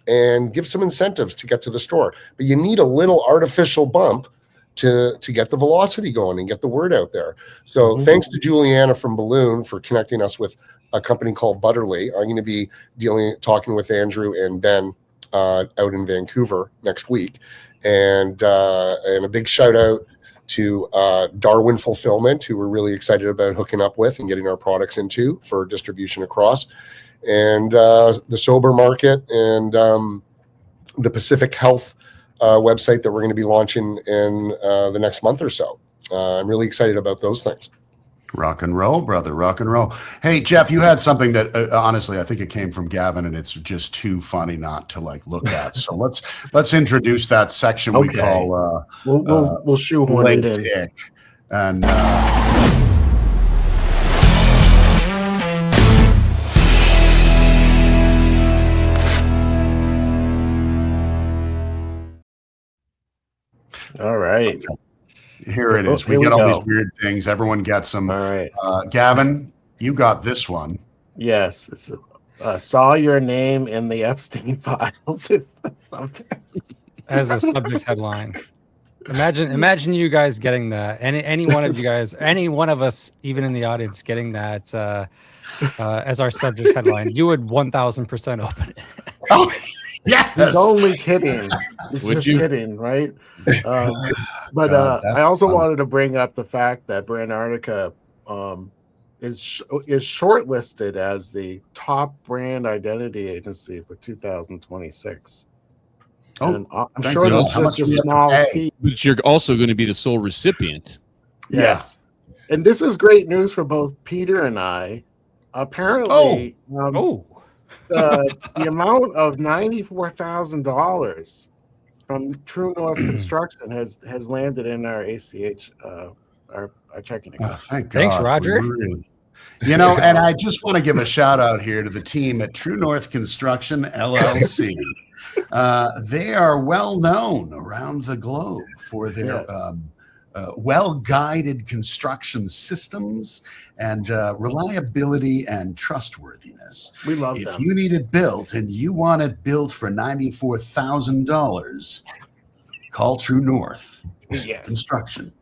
and give some incentives to get to the store. But you need a little artificial bump to get the velocity going and get the word out there. So thanks to Juliana from Balloon for connecting us with a company called Butterly. I'm going to be talking with Andrew and Ben out in Vancouver next week. And a big shout out to Darwin Fulfillment, who we're really excited about hooking up with and getting our products into for distribution across. And the Sober Market and the Pacific Health website that we're going to be launching in the next month or so. I'm really excited about those things. Rock and roll, brother. Rock and roll. Hey, Jeff, you had something that honestly, I think it came from Gavin, and it's just too funny not to like look at. So let's introduce that section we call we'll shoehorn it in. And all right. Okay. Here it is. We get all these weird things. Everyone gets them. All right. Gavin, you got this one. Yes. It's saw your name in the Epstein files. Is the subject. As a subject headline. Imagine you guys getting that. Any one of you guys, any one of us, even in the audience, getting that as our subject headline. You would 1000% open it. Oh, yes. He's only kidding. He's just kidding, right? But I also wanted to bring up the fact that Brandartica is shortlisted as the top brand identity agency for 2026. Oh, and I'm sure that's just a small fee. But you're also going to be the sole recipient. Yes. Yeah. And this is great news for both Peter and I. Apparently, the amount of $94,000 from True North Construction has landed in our ACH, our checking account. Thank God. Thanks, Roger. Really. You know, and I just want to give a shout out here to the team at True North Construction LLC. They are well known around the globe for their well-guided construction systems and reliability and trustworthiness. We love them. If you need it built and you want it built for $94,000, call True North Construction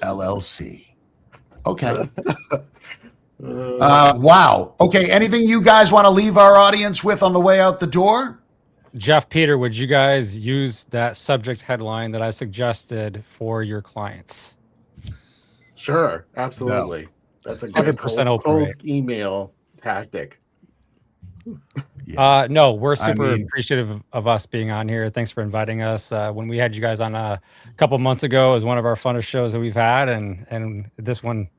LLC. Okay. Wow. Okay. Anything you guys want to leave our audience with on the way out the door? Jeff, Peter, would you guys use that subject headline that I suggested for your clients? Sure, absolutely. No. That's a great 100% cold email tactic. No, we're super appreciative of us being on here. Thanks for inviting us. When we had you guys on a couple months ago, it was one of our funnest shows that we've had, and this one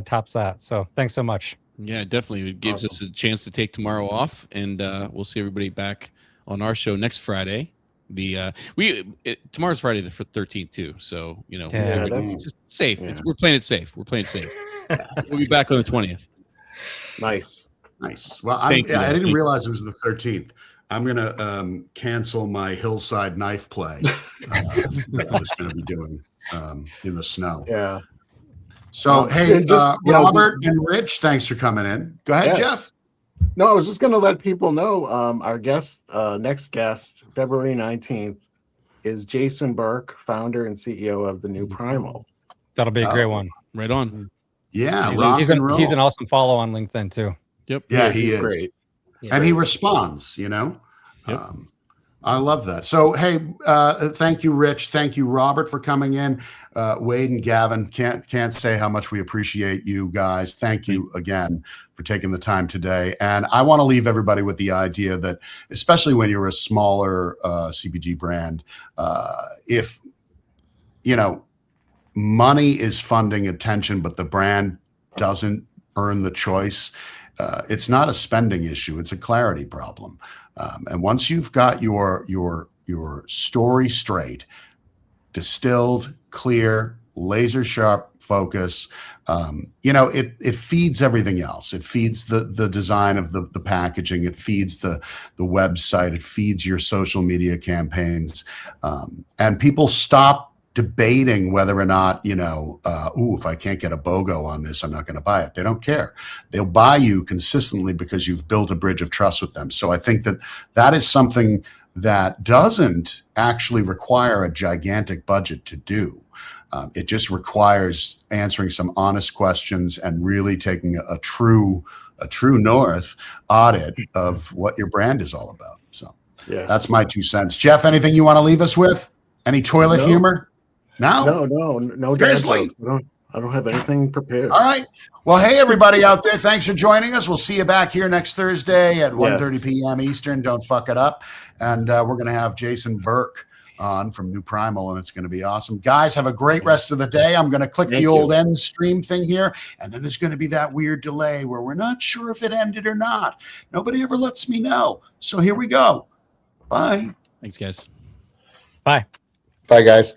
tops that. So thanks so much. Yeah, definitely. It gives us a chance to take tomorrow off, and we'll see everybody back on our show next Friday. Tomorrow's Friday the 13th too, so that's just safe. Yeah. We're playing it safe. We'll be back on the 20th. Nice. Well, I didn't realize it was the 13th. I'm gonna cancel my hillside knife play that I was gonna be doing in the snow. Yeah. So Robert and Rich, thanks for coming in. Go ahead, Jeff. No, I was just going to let people know our next guest, February 19th, is Jason Burke, founder and CEO of the New Primal. That'll be a great one. Right on. Yeah, he's an awesome follow on LinkedIn too. Yep. Yeah, he is great. And he responds, Yep. I love that. So, hey, thank you, Rich. Thank you, Robert, for coming in. Wade and Gavin, can't say how much we appreciate you guys. Thank you again for taking the time today. And I want to leave everybody with the idea that, especially when you're a smaller CPG brand, if, money is funding attention, but the brand doesn't earn the choice, it's not a spending issue. It's a clarity problem. And once you've got your story straight, distilled, clear, laser sharp focus, it feeds everything else. It feeds the design of the packaging. It feeds the website. It feeds your social media campaigns. And people stop debating whether or not, if I can't get a BOGO on this, I'm not going to buy it. They don't care. They'll buy you consistently because you've built a bridge of trust with them. So I think that is something that doesn't actually require a gigantic budget to do. It just requires answering some honest questions and really taking a true north audit of what your brand is all about. So that's my 2 cents. Jeff, anything you want to leave us with? Any toilet humor? No. Seriously? I don't have anything prepared. All right. Well, hey, everybody out there. Thanks for joining us. We'll see you back here next Thursday at 1:30 p.m. Eastern. Don't fuck it up. And we're going to have Jason Burke on from New Primal, and it's going to be awesome. Guys, have a great rest of the day. I'm going to click the old end stream thing here, and then there's going to be that weird delay where we're not sure if it ended or not. Nobody ever lets me know. So here we go. Bye. Thanks, guys. Bye. Bye, guys.